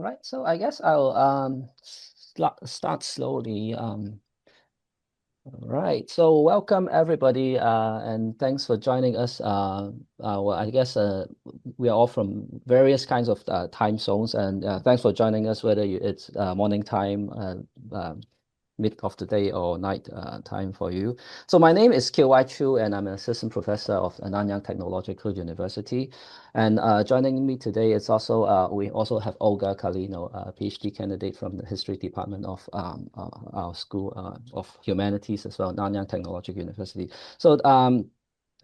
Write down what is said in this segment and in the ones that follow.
right, so I guess I'll start slowly. All right, so welcome everybody, and thanks for joining us. Well, I guess we are all from various kinds of time zones, and thanks for joining us, whether it's morning time, mid of the day or night time for you. So my name is KY Chu, and I'm an assistant professor of Nanyang Technological University. And joining me today is also we also have Olga Kalino, a PhD candidate from the history department of our School of Humanities as well, Nanyang Technological University. So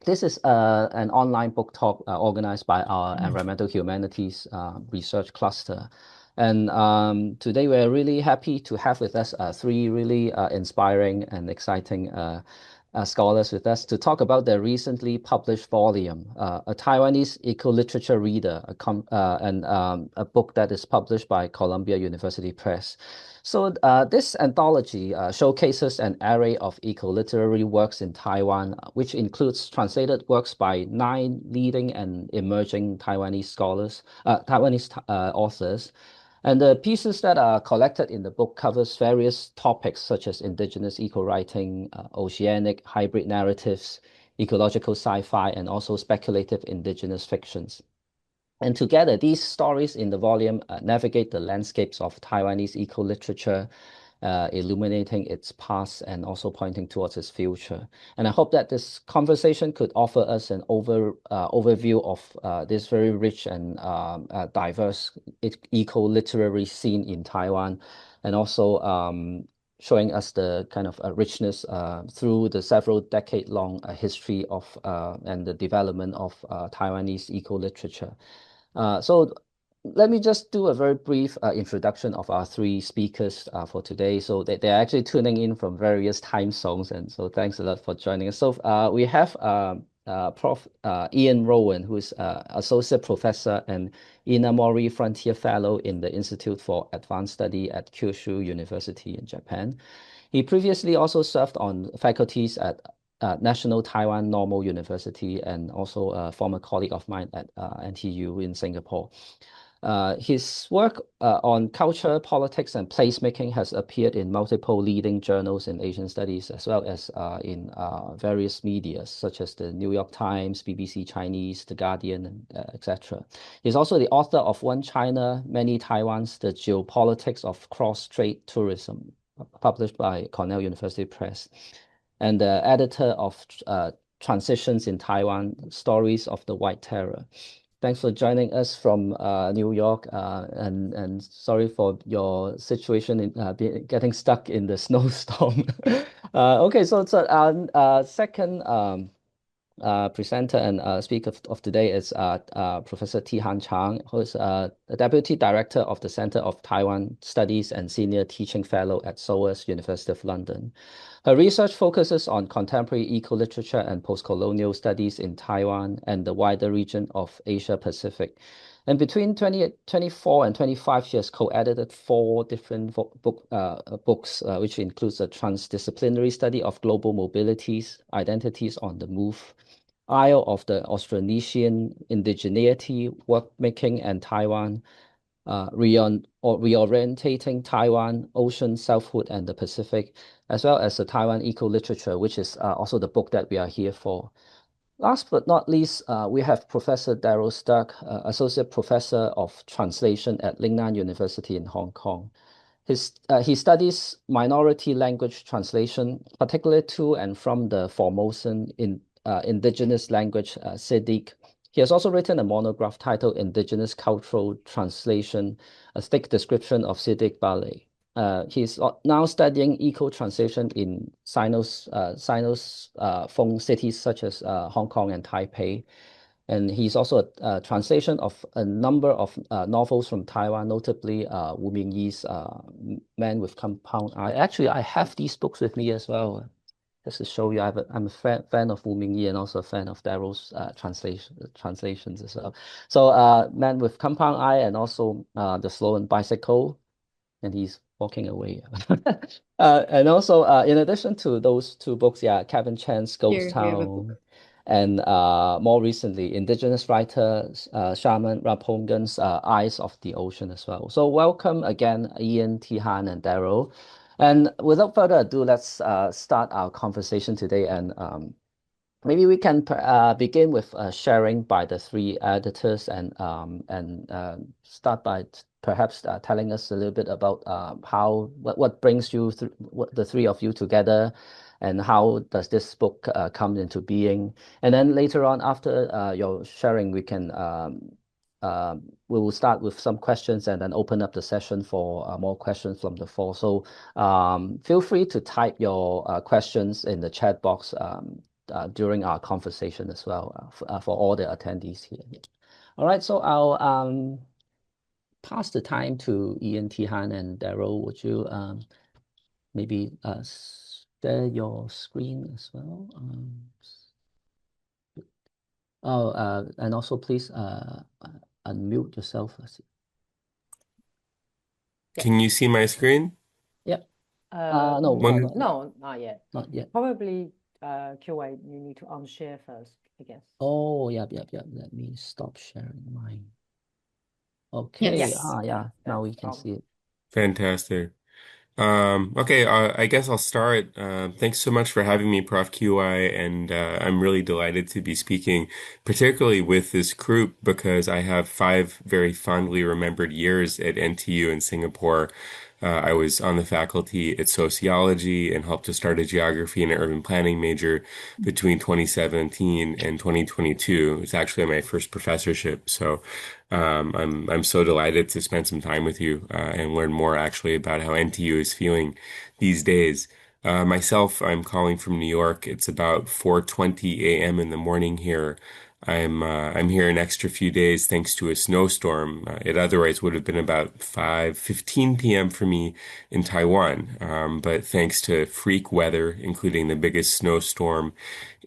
this is an online book talk organized by our Environmental Humanities Research Cluster. And today we're really happy to have with us three really inspiring and exciting scholars with us to talk about their recently published volume, a Taiwanese eco-literature reader, and a book that is published by Columbia University Press. So this anthology showcases an array of eco-literary works in Taiwan, which includes translated works by 9 leading and emerging Taiwanese authors. And the pieces that are collected in the book covers various topics such as indigenous eco-writing, oceanic hybrid narratives, ecological sci-fi, and also speculative indigenous fictions. And together, these stories in the volume navigate the landscapes of Taiwanese eco-literature, illuminating its past and also pointing towards its future. And I hope that this conversation could offer us an overview of this very rich and diverse eco-literary scene in Taiwan, and also showing us the kind of richness through the several decade-long history of and the development of Taiwanese eco-literature. So let me just do a very brief introduction of our three speakers for today. So they're actually tuning in from various time zones, and so thanks a lot for joining us. So we have Prof. Ian Rowen, who is Associate Professor and Inamori Frontier Fellow in the Institute for Advanced Study at Kyushu University in Japan. He previously also served on faculties at National Taiwan Normal University, and also a former colleague of mine at NTU in Singapore. His work on culture, politics, and placemaking has appeared in multiple leading journals in Asian studies, as well as in various media, such as the New York Times, BBC Chinese, The Guardian, etc. He's also the author of One China, Many Taiwans, The Geopolitics of Cross-Strait Tourism, published by Cornell University Press, and the editor of Transitions in Taiwan, Stories of the White Terror. Thanks for joining us from New York, and sorry for your situation in getting stuck in the snowstorm. Okay, so our second presenter and speaker of today is Professor Chang, who is the Deputy Director of the Center of Taiwan Studies and Senior Teaching Fellow at SOAS, University of London. Her research focuses on contemporary eco-literature and post-colonial studies in Taiwan and the wider region of Asia Pacific. And between 2024 and 25, she has co-edited 4 different books, which includes a transdisciplinary study of global mobilities, identities on the move, Isle of the Austronesian, Indigeneity, Workmaking, and Taiwan, reorientating Taiwan, Ocean, Selfhood, and the Pacific, as well as the Taiwan Eco-Literature, which is also the book that we are here for. Last but not least, we have Professor Darryl Sterk, Associate Professor of Translation at Lingnan University in Hong Kong. He studies minority language translation, particularly to and from the Formosan indigenous language Siddiq. He has also written a monograph titled Indigenous Cultural Translation, a thick description of Siddiq Ballet. He's now studying eco-translation in Sinophone cities such as Hong Kong and Taipei. And he's also a translation of a number of novels from Taiwan, notably Wu Mingyi's Man with Compound Eye. Actually, I have these books with me as well. Just to show you, I'm a fan of Wu Mingyi and also a fan of Darryl's translations as well. So Man with Compound Eye and also The Slow Bicycle, and he's walking away. And also, in addition to those 2 books, yeah, Kevin Chan's Ghost Here the book. Town and more recently, indigenous writer Shaman Rampongan's Eyes of the Ocean as well. So welcome again, Ian, Tihan, and Darryl. And without further ado, let's start our conversation today. And maybe we can begin with sharing by the three editors and start by perhaps telling us a little bit about how what brings you th what the three of you together, and how does this book come into being. And then later on, after your sharing, we will start with some questions and then open up the session for more questions from the floor. So feel free to type your questions in the chat box during our conversation as well for all the attendees here. Yeah. All right, so I'll pass the time to Ian, Tihan, and Darryl. Would you maybe share your screen as well? And also please unmute yourself. Can you see my screen? Yep. No, One, no, not yet. not yet. Probably QA, you need to unshare first, I guess. Oh, yep. Let me stop sharing mine. Okay. Yes. Yeah. Now we can see it. fantastic. Okay, I guess I'll start. Thanks so much for having me, Prof. QI, and I'm really delighted to be speaking, particularly with this group, because I have 5 very fondly remembered years at NTU in Singapore. I was on the faculty at sociology and helped to start a geography and urban planning major between 2017 and 2022. It's actually my first professorship, so I'm so delighted to spend some time with you and learn more actually about how NTU is feeling these days. Myself, I'm calling from New York. It's about 4:20 a.m. in the morning here. I'm here an extra few days thanks to a snowstorm. It otherwise would have been about 5:15 p.m. for me in Taiwan. But thanks to freak weather, including the biggest snowstorm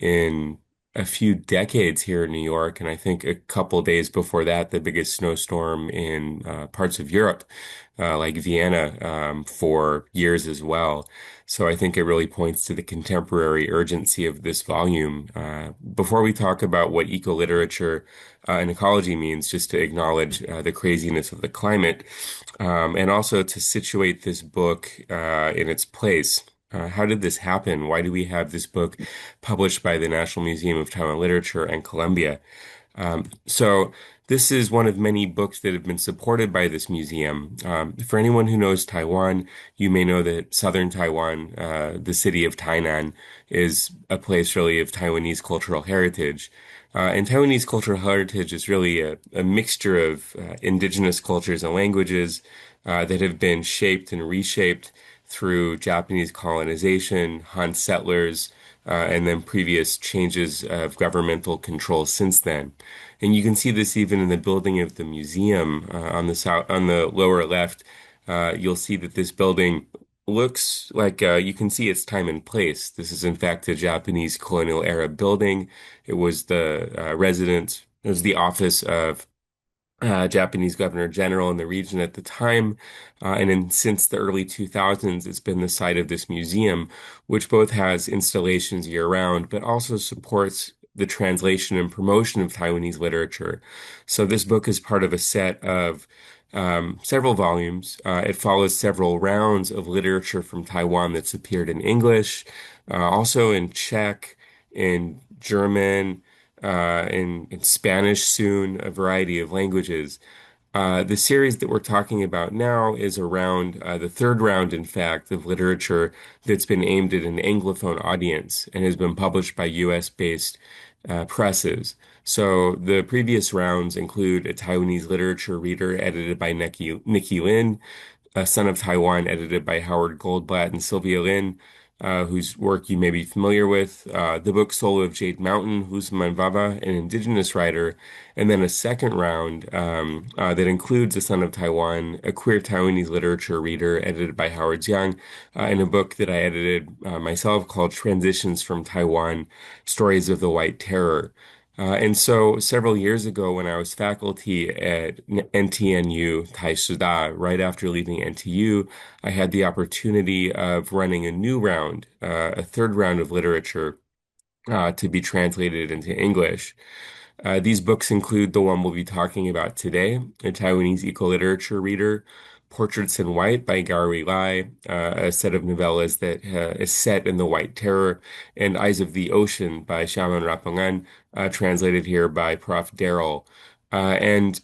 in a few decades here in New York, and I think a couple days before that, the biggest snowstorm in parts of Europe, like Vienna, for years as well. So I think it really points to the contemporary urgency of this volume. Before we talk about what ecoliterature and ecology means, just to acknowledge the craziness of the climate, and also to situate this book in its place. How did this happen? Why do we have this book published by the National Museum of Taiwan Literature and Columbia? So this is one of many books that have been supported by this museum. For anyone who knows Taiwan, you may know that southern Taiwan, the city of Tainan, is a place really of Taiwanese cultural heritage. And Taiwanese cultural heritage is really a mixture of indigenous cultures and languages that have been shaped and reshaped through Japanese colonization, Han settlers, and then previous changes of governmental control since then. And you can see this even in the building of the museum on the lower left. You'll see that this building looks like you can see its time and place. This is in fact a Japanese colonial era building. It was the residence. It was the office of Japanese Governor General in the region at the time. Since the early 2000s, it's been the site of this museum, which both has installations year-round, but also supports the translation and promotion of Taiwanese literature. So this book is part of a set of several volumes. It follows several rounds of literature from Taiwan that's appeared in English, also in Czech, in German, in Spanish soon, a variety of languages. The series that we're talking about now is around the third round, in fact, of literature that's been aimed at an Anglophone audience and has been published by US-based presses. So the previous rounds include a Taiwanese literature reader edited by Nikki Lin, A Son of Taiwan edited by Howard Goldblatt and Sylvia Lin, whose work you may be familiar with, the book Soul of Jade Mountain, Husman Vava, an indigenous writer, and then a second round that includes A Son of Taiwan, a queer Taiwanese literature reader edited by Howard Jiang, and a book that I edited myself called Transitions from Taiwan, Stories of the White Terror. And so several years ago, when I was faculty at NTNU Taishuda, right after leaving NTU, I had the opportunity of running a new round, a third round of literature to be translated into English. These books include the one we'll be talking about today, a Taiwanese eco-literature reader, Portraits in White by Gary Lai, a set of novellas that is set in the White Terror, and Eyes of the Ocean by Xiaoman Rapangan, translated here by Prof. Darryl. And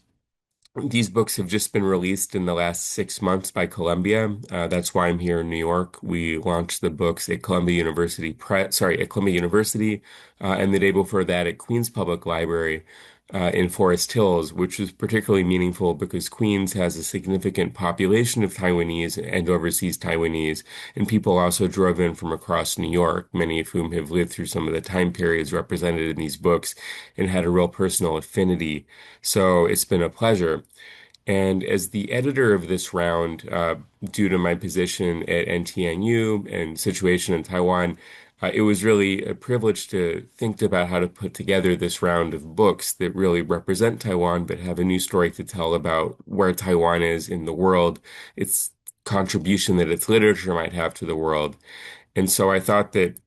these books have just been released in the last 6 months by Columbia. That's why I'm here in New York. We launched the books at Columbia University at Columbia University, and the day before that at Queens Public Library, in Forest Hills, which was particularly meaningful because Queens has a significant population of Taiwanese and overseas Taiwanese, and people also drove in from across New York, many of whom have lived through some of the time periods represented in these books and had a real personal affinity. So it's been a pleasure. And as the editor of this round, due to my position at NTNU and situation in Taiwan, it was really a privilege to think about how to put together this round of books that really represent Taiwan, but have a new story to tell about where Taiwan is in the world, its contribution that its literature might have to the world. And so I thought that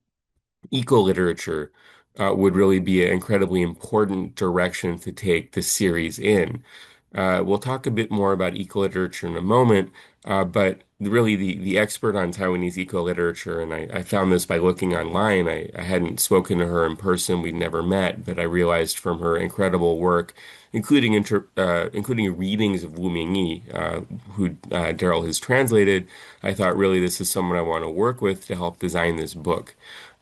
eco-literature would really be an incredibly important direction to take the series in. We'll talk a bit more about eco-literature in a moment, but really the expert on Taiwanese eco-literature, and I found this by looking online. I hadn't spoken to her in person, we'd never met, but I realized from her incredible work, including readings of Wu Mingyi, who Darryl has translated, I thought really this is someone I want to work with to help design this book.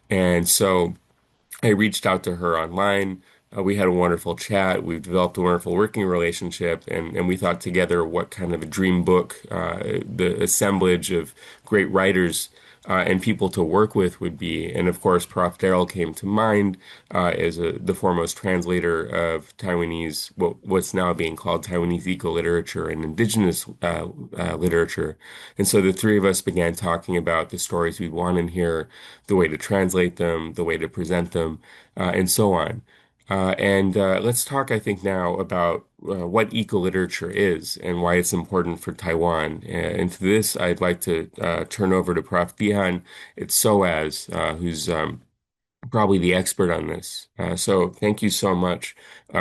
And so I reached out to her online. We had a wonderful chat. We've developed a wonderful working relationship, and we thought together what kind of a dream book, the assemblage of great writers and people to work with would be. And of course, Prof. Darryl came to mind as the foremost translator of Taiwanese, what's now being called Taiwanese eco-literature and indigenous literature. And so the three of us began talking about the stories we'd want in here, the way to translate them, the way to present them, and so on. And let's talk, I think, now about what eco-literature is and why it's important for Taiwan. And for this, I'd like to turn over to Prof. Dihan at SOAS, who's probably the expert on this. So thank you so much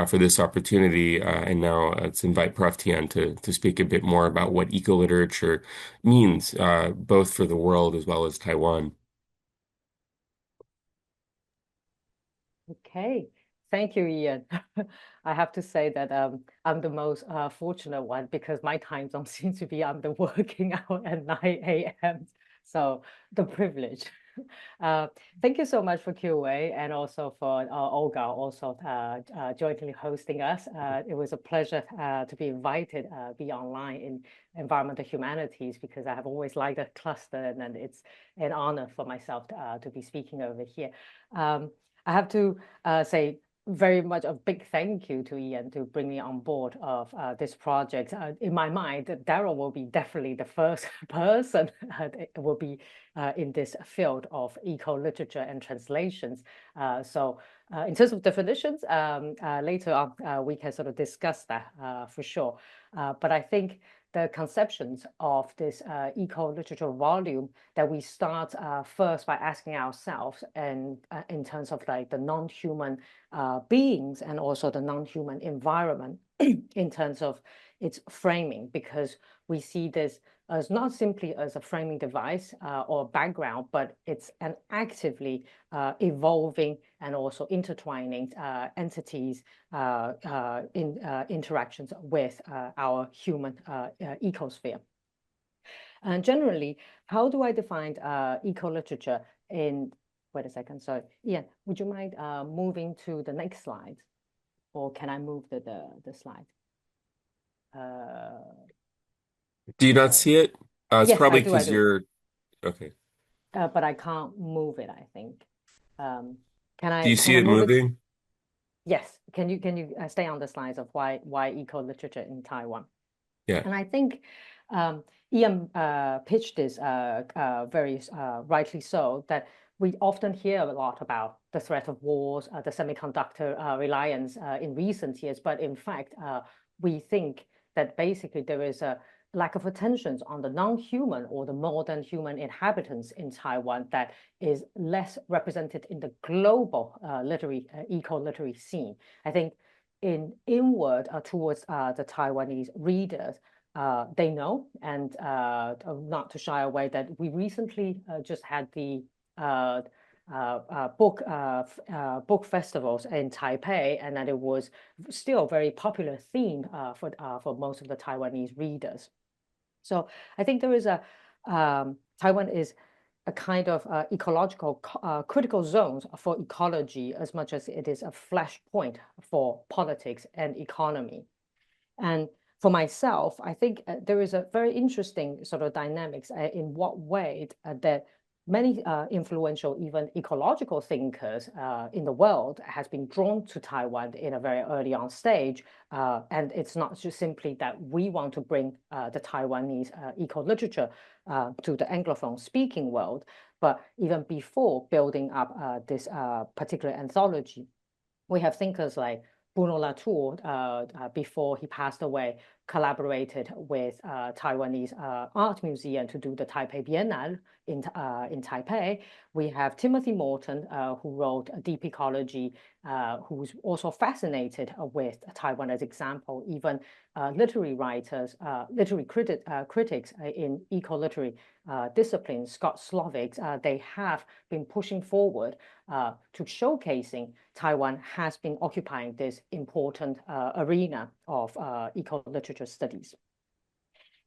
for this opportunity. And now let's invite Prof. Tian to speak a bit more about what eco-literature means, both for the world as well as Taiwan. Okay, thank you, Ian. I have to say that I'm the most fortunate one because my time zone seems to be I'm the working out at 9 a.m. So the privilege. Thank you so much for QA and also for Olga also jointly hosting us. It was a pleasure to be invited be online in environmental humanities because I have always liked a cluster, and then it's an honor for myself to be speaking over here. I have to say very much a big thank you to Ian to bring me on board of this project. In my mind, Darryl will be definitely the first person will be in this field of eco-literature and translations. So in terms of definitions, later on we can sort of discuss that for sure. But I think the conceptions of this eco-literature volume that we start first by asking ourselves, and in terms of like the non-human beings and also the non-human environment in terms of its framing, because we see this as not simply as a framing device or background, but it's an actively evolving and also intertwining entities in interactions with our human ecosphere. And generally, how do I define eco-literature in, wait a second, sorry. Ian, would you mind moving to the next slide? Or can I move the slide? Do you not see it? It's Yes, probably I do. because you're okay. But I can't move it, I think. Can Do you I see it move it? moving? Yes. Can you stay on the slides of why eco-literature in Taiwan? Yeah. And I think Ian pitched this very rightly so, that we often hear a lot about the threat of wars, the semiconductor reliance in recent years, but in fact, we think that basically there is a lack of attention on the non-human or the more than human inhabitants in Taiwan that is less represented in the global eco-literary scene. I think inward towards the Taiwanese readers, they know, and not to shy away, that we recently just had the book festivals in Taipei, and that it was still a very popular theme for most of the Taiwanese readers. So I think there is Taiwan is a kind of ecological critical zone for ecology as much as it is a flashpoint for politics and economy. And for myself, I think there is a very interesting sort of dynamics in what way that many influential, even ecological thinkers in the world has been drawn to Taiwan in a very early on stage. And it's not just simply that we want to bring the Taiwanese eco-literature to the Anglophone speaking world, but even before building up this particular anthology, we have thinkers like Bruno Latour, before he passed away, collaborated with Taiwanese Art Museum to do the Taipei Biennale in Taipei. We have Timothy Morton, who wrote Deep Ecology, who's also fascinated with Taiwan as example. Even literary writers, literary critics in eco-literary disciplines, Scott Slovics, they have been pushing forward to showcasing Taiwan has been occupying this important arena of eco-literature studies.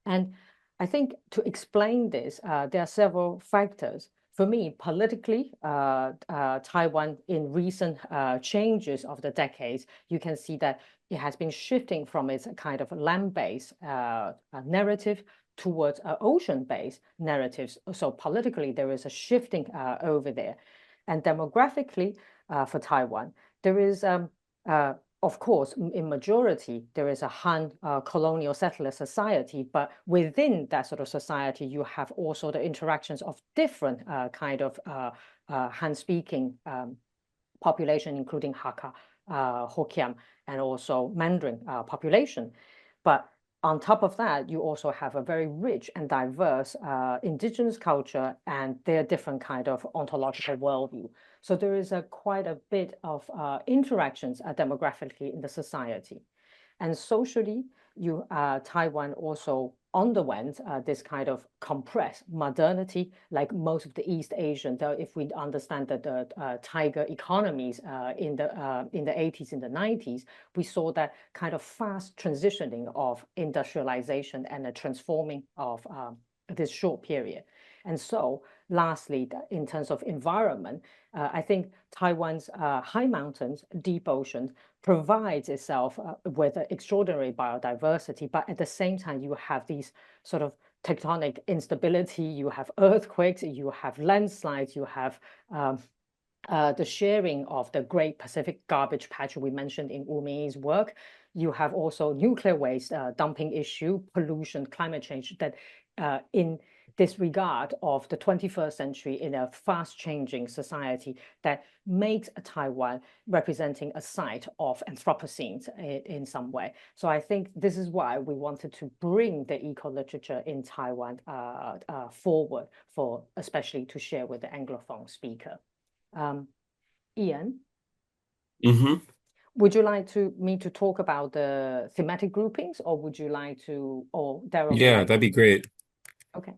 And I think to explain this, there are several factors. For me, politically, Taiwan in recent changes of the decades, you can see that it has been shifting from its kind of land-based narrative towards ocean-based narratives. So politically, there is a shifting over there. And demographically, for Taiwan, there is, of course, in majority, there is a Han colonial settler society, but within that sort of society, you have also the interactions of different kind of Han-speaking population, including Hakka, Hokkien, and also Mandarin population. But on top of that, you also have a very rich and diverse indigenous culture and their different kind of ontological worldview. So there is quite a bit of interactions demographically in the society. And socially, Taiwan also underwent this kind of compressed modernity, like most of the East Asian. Though if we understand that the tiger economies in the 80s, in the 90s, we saw that kind of fast transitioning of industrialization and a transforming of this short period. And so lastly, in terms of environment, I think Taiwan's high mountains, deep oceans provides itself with extraordinary biodiversity, but at the same time, you have these sort of tectonic instability, you have earthquakes, you have landslides, you have the sharing of the Great Pacific Garbage Patch we mentioned in Wu Mingyi's work. You have also nuclear waste dumping issue, pollution, climate change, that in this regard of the 21st century in a fast-changing society that makes Taiwan representing a site of Anthropocene in some way. So I think this is why we wanted to bring the eco-literature in Taiwan forward, for especially to share with the Anglophone speaker. Ian? Mm-hmm. Would you like me to talk about the thematic groupings, or would you like to, or Darryl? Yeah, that'd be great. Okay.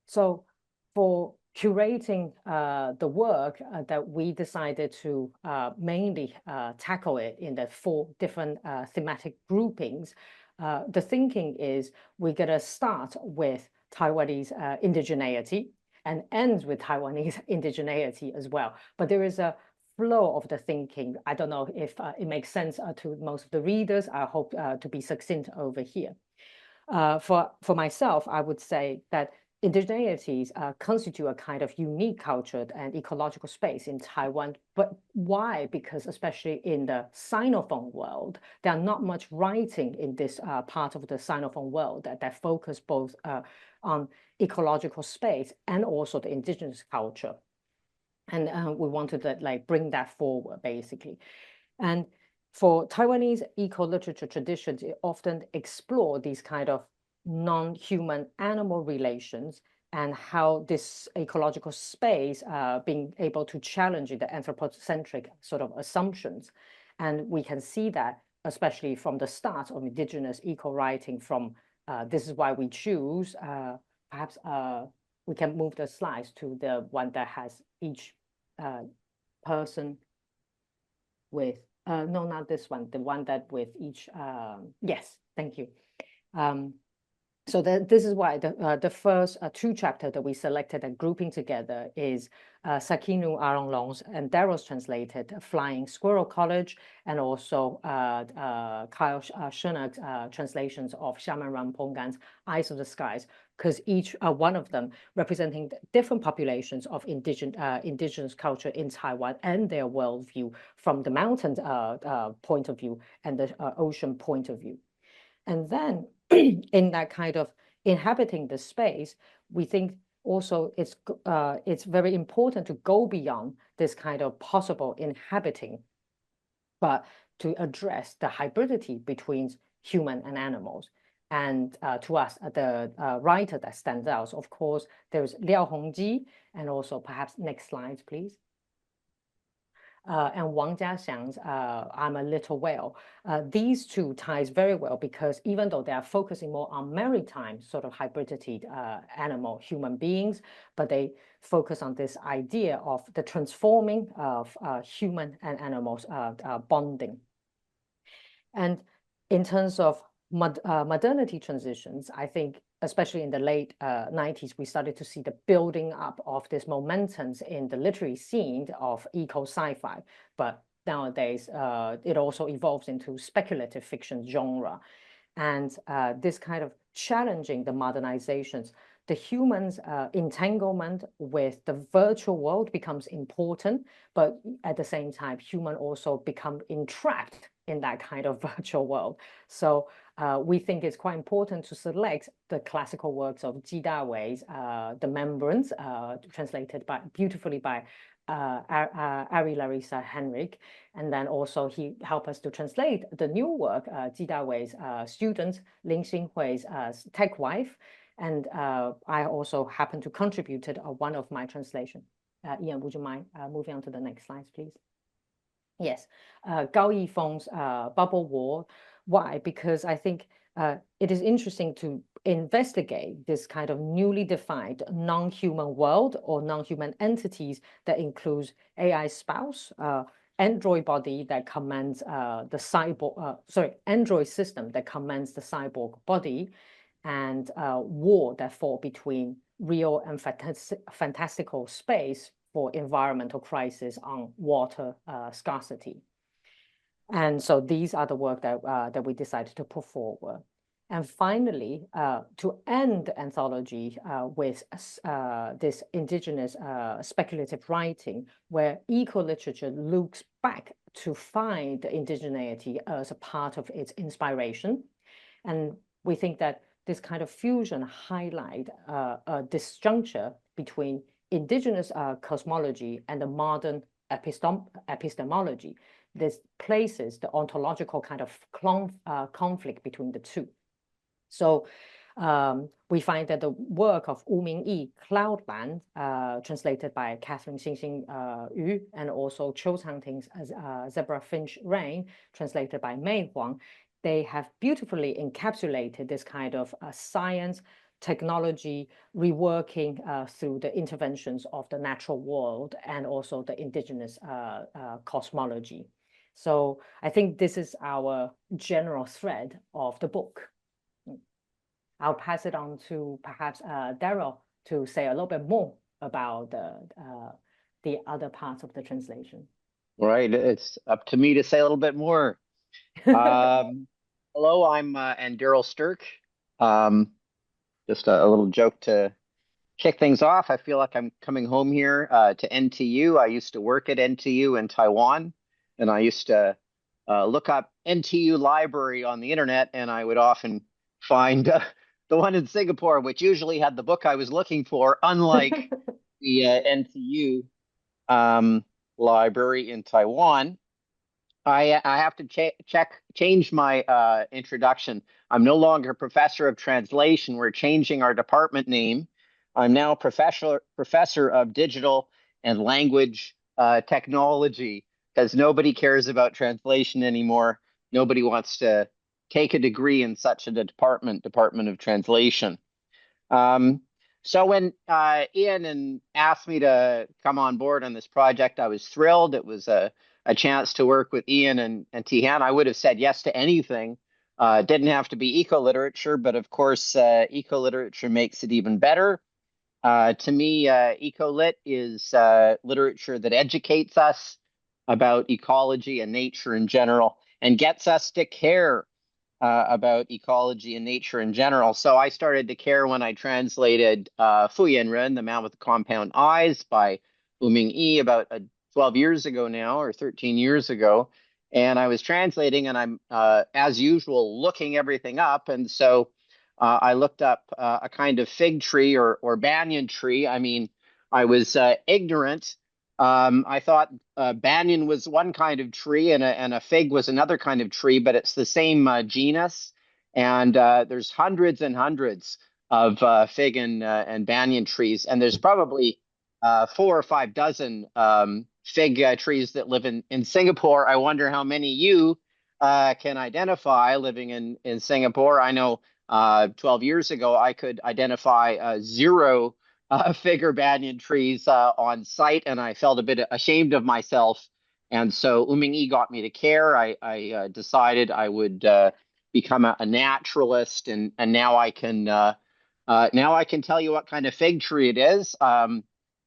So for curating the work that we decided to mainly tackle it in the 4 different thematic groupings, the thinking is we're going to start with Taiwanese indigeneity and ends with Taiwanese indigeneity as well. But there is a flow of the thinking. I don't know if it makes sense to most of the readers. I hope to be succinct over here. For myself, I would say that indigeneities constitute a kind of unique culture and ecological space in Taiwan. But why? Because especially in the Sinophone world, there are not much writing in this part of the Sinophone world that focus both on ecological space and also the indigenous culture. And we wanted to bring that forward, basically. And for Taiwanese eco-literature traditions, it often explore these kind of non-human animal relations and how this ecological space being able to challenge the anthropocentric sort of assumptions. And we can see that, especially from the start of indigenous eco-writing from This Is Why We Choose. Perhaps we can move the slides to the one that has each person with, no, not this one, the one that with each, yes, thank you. So this is why the first two chapters that we selected and grouping together is Sakinu Aronglong's and Darryl's translated Flying Squirrel College, and also Kyle Schoenberg's translations of Xiamen Rampongan's Eyes of the Skies, because each one of them representing different populations of indigenous culture in Taiwan and their worldview from the mountain point of view and the ocean point of view. And then in that kind of inhabiting the space, we think also it's very important to go beyond this kind of possible inhabiting, but to address the hybridity between human and animals. And to us, the writer that stands out, of course, there's Liao Hongji, and also perhaps next slides, please. And Wang Jiaxiang's I'm a Little Whale. These two ties very well because even though they are focusing more on maritime sort of hybridity animal human beings, but they focus on this idea of the transforming of human and animals bonding. And in terms of modernity transitions, I think especially in the late 90s, we started to see the building up of this momentum in the literary scene of eco-sci-fi. But nowadays, it also evolves into speculative fiction genre. And this kind of challenging the modernizations, the human's entanglement with the virtual world becomes important, but at the same time, human also become entrapped in that kind of virtual world. So we think it's quite important to select the classical works of Ji Dawei's The Membrance, translated beautifully by Ari Larissa Henrik. And then also he helped us to translate the new work, Ji Dawei's student, Lin Xinghui's Tech Wife. And I also happen to contributed one of my translation. Ian, would you mind moving on to the next slides, please? Yes, Gao Yifeng's Bubble War. Why? Because I think it is interesting to investigate this kind of newly defined non-human world or non-human entities that includes AI spouse, Android body that commands the cyborg, Android system that commands the cyborg body, and war that fall between real and fantastical space for environmental crisis on water scarcity. And so these are the work that we decided to put forward. And finally, to end the anthology with this indigenous speculative writing, where eco-literature looks back to find the indigeneity as a part of its inspiration. And we think that this kind of fusion highlight a disjuncture between indigenous cosmology and the modern epistemology. This places the ontological kind of conflict between the two. So we find that the work of Wu Mingyi, Cloudland, translated by Catherine Xingxing Yu, and also Qiu Changting's Zebra Finch Rain, translated by Mei Huang, they have beautifully encapsulated this kind of science, technology, reworking through the interventions of the natural world and also the indigenous cosmology. So I think this is our general thread of the book. I'll pass it on to perhaps Darryl to say a little bit more about the other parts of the translation. Right, it's up to me to say a little bit more. Hello, I'm Darryl Sterk. Just a little joke to kick things off. I feel like I'm coming home here to NTU. I used to work at NTU in Taiwan, and I used to look up NTU library on the internet, and I would often find the one in Singapore, which usually had the book I was looking for, unlike the NTU library in Taiwan. I have to change my introduction. I'm no longer professor of translation. We're changing our department name. I'm now professor of digital and language technology because nobody cares about translation anymore. Nobody wants to take a degree in such a department of translation. Um, so when Ian asked me to come on board on this project, I was thrilled. It was a chance to work with Ian and Tihan. I would have said yes to anything. It didn't have to be ecoliterature, but of course, ecoliterature makes it even better. To me, ecolit is literature that educates us about ecology and nature in general and gets us to care about ecology and nature in general. So I started to care when I translated Fu Ren, The Man with the Compound Eyes by Ming Yi about 12 years ago now, or 13 years ago. And I was translating, and I'm, as usual, looking everything up. And so I looked up a kind of fig tree or banyan tree. I mean, I was ignorant. I thought banyan was one kind of tree and a fig was another kind of tree, but it's the same genus. And there's hundreds and hundreds of fig and banyan trees, and there's probably 4 or 5 dozen fig trees that live in Singapore. I wonder how many you can identify living in Singapore. I know 12 years ago I could identify 0 fig or banyan trees on site, and I felt a bit ashamed of myself. And so Ming Yi got me to care. I decided I would become a naturalist, and now I can tell you what kind of fig tree it is.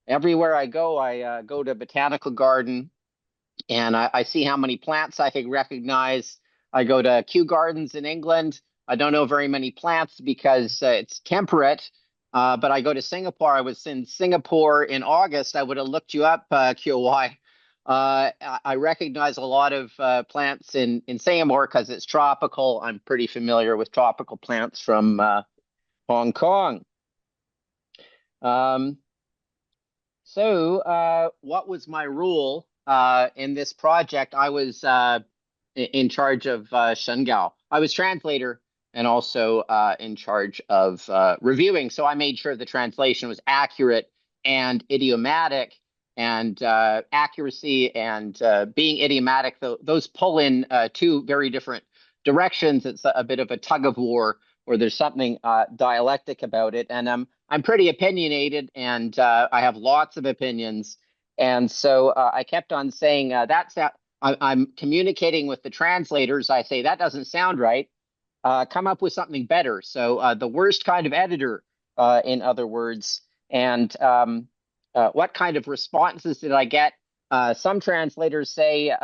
Everywhere I go to botanical garden, and I see how many plants I can recognize. I go to Kew Gardens in England. I don't know very many plants because it's temperate. But I go to Singapore. I was in Singapore in August. I would have looked you up, QY. I recognize a lot of plants in Singapore because it's tropical. I'm pretty familiar with tropical plants from Hong Kong. So what was my role in this project? I was in charge of Shengao. I was translator and also in charge of reviewing. So I made sure the translation was accurate and idiomatic, and accuracy and being idiomatic. Those pull in 2 very different directions. It's a bit of a tug of war, or there's something dialectic about it. And I'm pretty opinionated, and I have lots of opinions. And so I kept on saying that's that. I'm communicating with the translators. I say that doesn't sound right. Come up with something better. So the worst kind of editor, in other words. And what kind of responses did I get? Some translators say,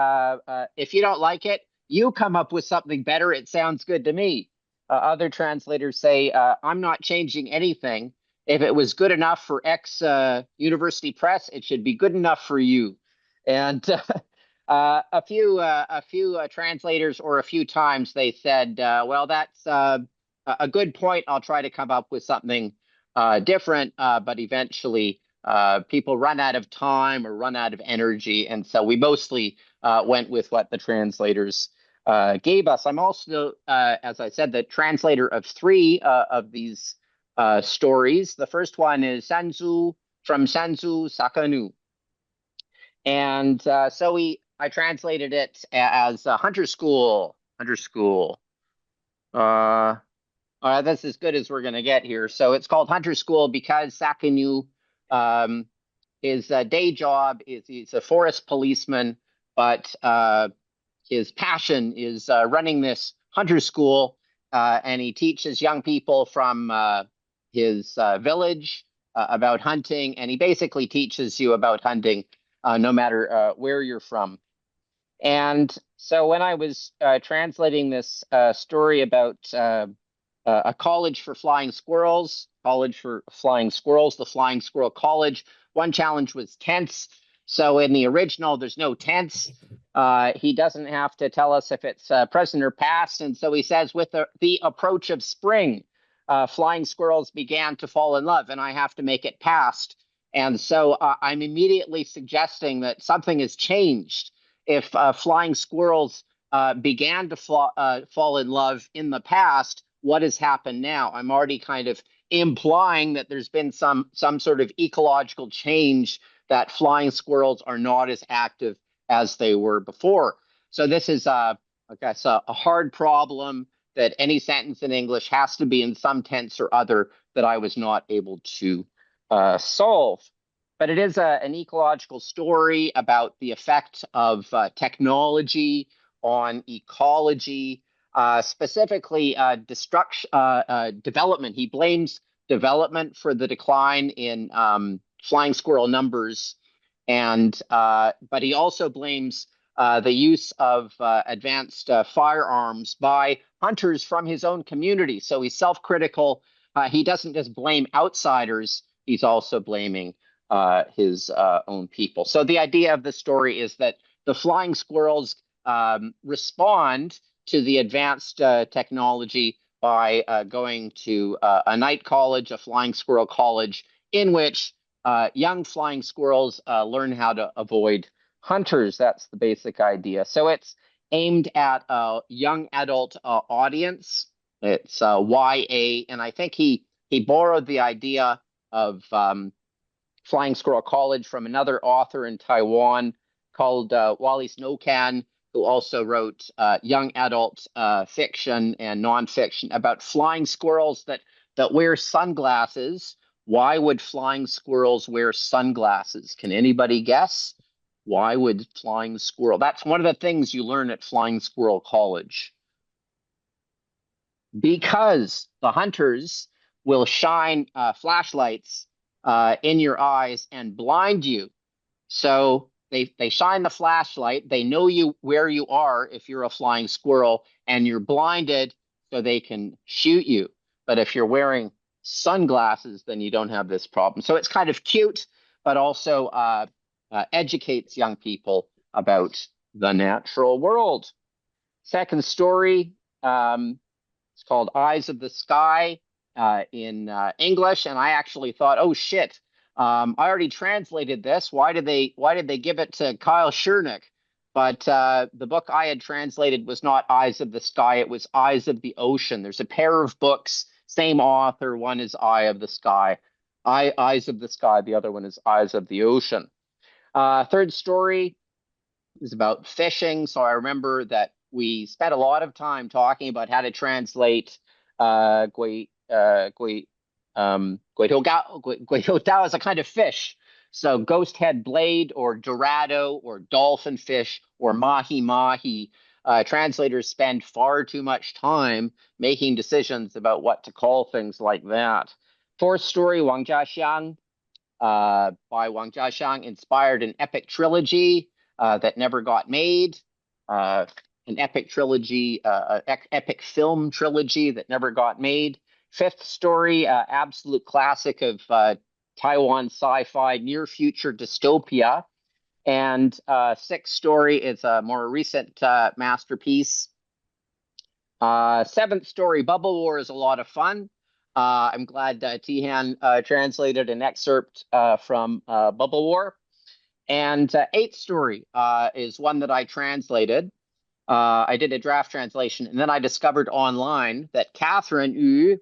if you don't like it, you come up with something better. It sounds good to me. Other translators say, I'm not changing anything. If it was good enough for X university press, it should be good enough for you. And a few translators, or a few times, they said, well, that's a good point. I'll try to come up with something different. But eventually people run out of time or run out of energy. And so we mostly went with what the translators gave us. I'm also, as I said, the translator of 3 of these stories. The first one is Sanzu from Sanzu Sakanu. And so I translated it as Hunter School. Hunter School. That's as good as we're going to get here. So it's called Hunter School because Sakanu, his day job is he's a forest policeman, but his passion is running this hunter school, and he teaches young people from his village about hunting, and he basically teaches you about hunting no matter where you're from. And so when I was translating this story about a college for flying squirrels, the Flying Squirrel College, one challenge was tents. So in the original, there's no tents. He doesn't have to tell us if it's present or past. And so he says, with the approach of spring, flying squirrels began to fall in love, and I have to make it past. And so I'm immediately suggesting that something has changed if flying squirrels began to fall in love in the past, what has happened now? I'm already kind of implying that there's been some sort of ecological change, that flying squirrels are not as active as they were before. So this is, I guess, a hard problem that any sentence in English has to be in some tense or other that I was not able to solve. But it is an ecological story about the effect of technology on ecology, specifically development. He blames development for the decline in flying squirrel numbers, and but he also blames the use of advanced firearms by hunters from his own community. So he's self-critical. He doesn't just blame outsiders, he's also blaming his own people. So the idea of the story is that the flying squirrels respond to the advanced technology by going to a night college, a flying squirrel college, in which young flying squirrels learn how to avoid hunters. That's the basic idea. So it's aimed at a young adult audience. It's YA, and I think he borrowed the idea of Flying Squirrel College from another author in Taiwan called Wally Snowcan, who also wrote young adult fiction and nonfiction about flying squirrels that wear sunglasses. Why would flying squirrels wear sunglasses? Can anybody guess? Why would flying squirrel? That's one of the things you learn at Flying Squirrel College. Because the hunters will shine flashlights in your eyes and blind you. So they shine the flashlight. They know where you are if you're a flying squirrel, and you're blinded so they can shoot you. But if you're wearing sunglasses, then you don't have this problem. So it's kind of cute, but also educates young people about the natural world. Second story, it's called Eyes of the Sky in English, and I actually thought, oh shit, I already translated this. Why did they give it to Kyle Schernick? But the book I had translated was not Eyes of the Sky, it was Eyes of the Ocean. There's a pair of books, same author. One is Eye of the Sky, Eyes of the Sky. The other one is Eyes of the Ocean. Third story is about fishing. So I remember that we spent a lot of time talking about how to translate Gui Dao as a kind of fish. So ghost head blade or dorado or dolphin fish or mahi mahi. Translators spend far too much time making decisions about what to call things like that. Fourth story, Wang Jiaxiang, by Wang Jiaxiang, inspired an epic trilogy that never got made. An epic trilogy, epic film trilogy that never got made. Fifth story, absolute classic of Taiwan sci-fi, near future dystopia. And sixth story is a more recent masterpiece. Seventh story, Bubble War, is a lot of fun. I'm glad Tihan translated an excerpt from Bubble War. And eighth story is one that I translated. I did a draft translation, and then I discovered online that Catherine Yu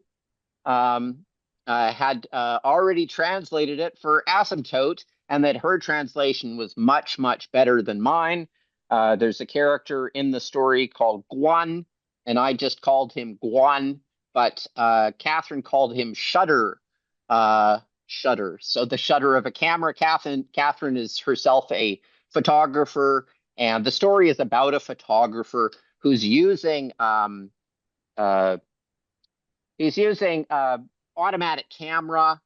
had already translated it for Asymptote, and that her translation was much, much better than mine. There's a character in the story called Guan, and I just called him Guan, but Catherine called him Shutter. Shutter. So the shutter of a camera. Catherine is herself a photographer, and the story is about a photographer who's using automatic camera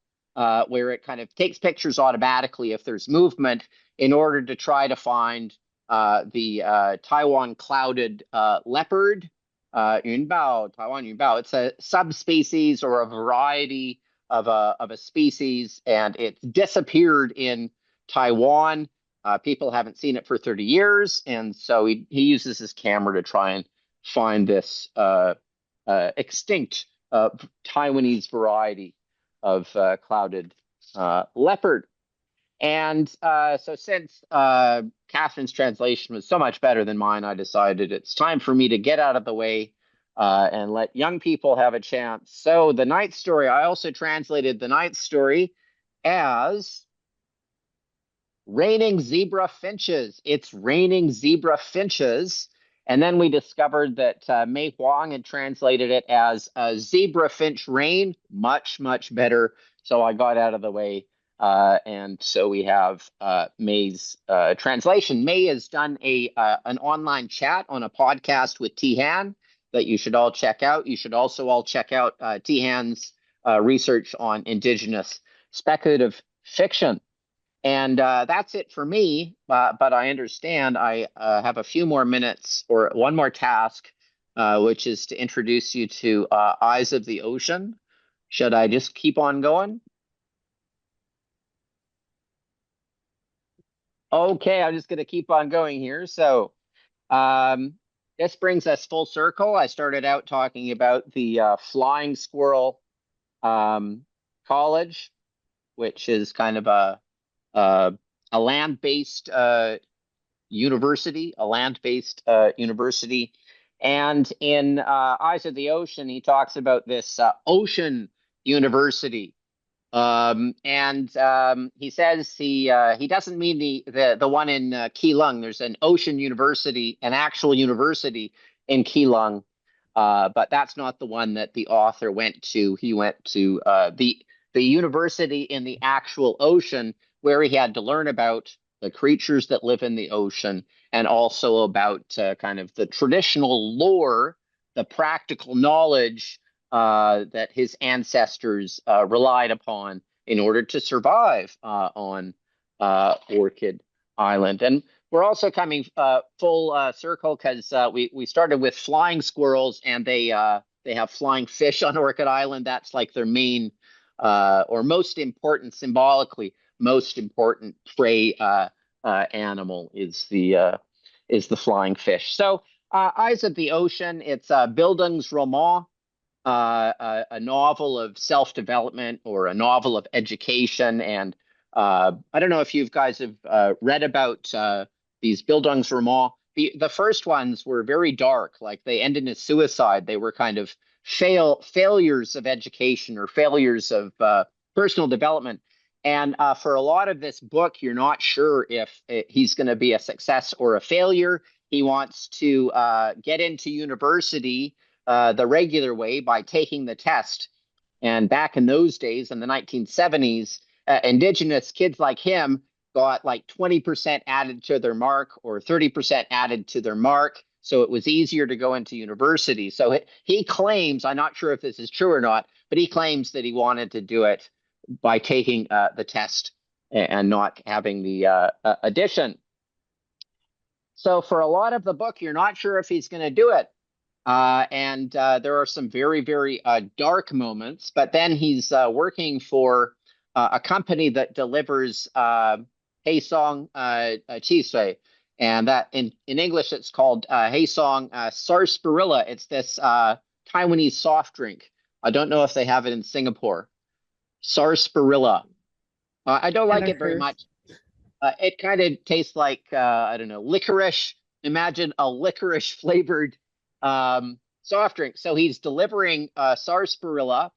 where it kind of takes pictures automatically if there's movement in order to try to find the Taiwan clouded leopard, Yunbao, Taiwan Yunbao. It's a subspecies or a variety of a species, and it's disappeared in Taiwan. People haven't seen it for 30 years, and so he uses his camera to try and find this extinct Taiwanese variety of clouded leopard. And so since Catherine's translation was so much better than mine, I decided it's time for me to get out of the way and let young people have a chance. So the night story, I also translated the night story as raining zebra finches. It's raining zebra finches. And then we discovered that Mei Huang had translated it as zebra finch rain. Much, much better. So I got out of the way. And so we have Mei's translation. Mei has done an online chat on a podcast with Tihan that you should all check out. You should also all check out Tihan's research on indigenous speculative fiction. And that's it for me. But I understand I have a few more minutes or one more task, which is to introduce you to Eyes of the Ocean. Should I just keep on going? Okay, I'm just going to keep on going here. So this brings us full circle. I started out talking about the Flying Squirrel College, which is kind of a land-based university, university. And in Eyes of the Ocean, he talks about this ocean university. He says he doesn't mean the one in Keelung. There's an ocean university, an actual university in Keelung, but that's not the one that the author went to. He went to the university in the actual ocean, where he had to learn about the creatures that live in the ocean and also about kind of the traditional lore, the practical knowledge that his ancestors relied upon in order to survive on Orchid Island. And we're also coming full circle because we started with flying squirrels, and they have flying fish on Orchid Island. That's like their main or most important, symbolically most important prey animal is the flying fish. So Eyes of the Ocean, it's Bildungsroman, a novel of self-development or a novel of education. And I don't know if you guys have read about these Bildungsroman. The first ones were very dark, like they ended in suicide. They were kind of failures of education or failures of personal development. And for a lot of this book, you're not sure if he's going to be a success or a failure. He wants to get into university the regular way by taking the test. And back in those days, in the 1970s, Indigenous kids like him got like 20% added to their mark or 30% added to their mark. So it was easier to go into university. So he claims, I'm not sure if this is true or not, but he claims that he wanted to do it by taking the test and not having the addition. So for a lot of the book, you're not sure if he's going to do it. And there are some very, very dark moments. But then he's working for a company that delivers Haesong Chisui. And that in English, it's called Haesong Sarsaparilla. It's this Taiwanese soft drink. I don't know if they have it in Singapore. Sarsaparilla. I don't like it very much. It kind of tastes like, I don't know, licorice. Imagine a licorice flavored soft drink. So he's delivering sarsaparilla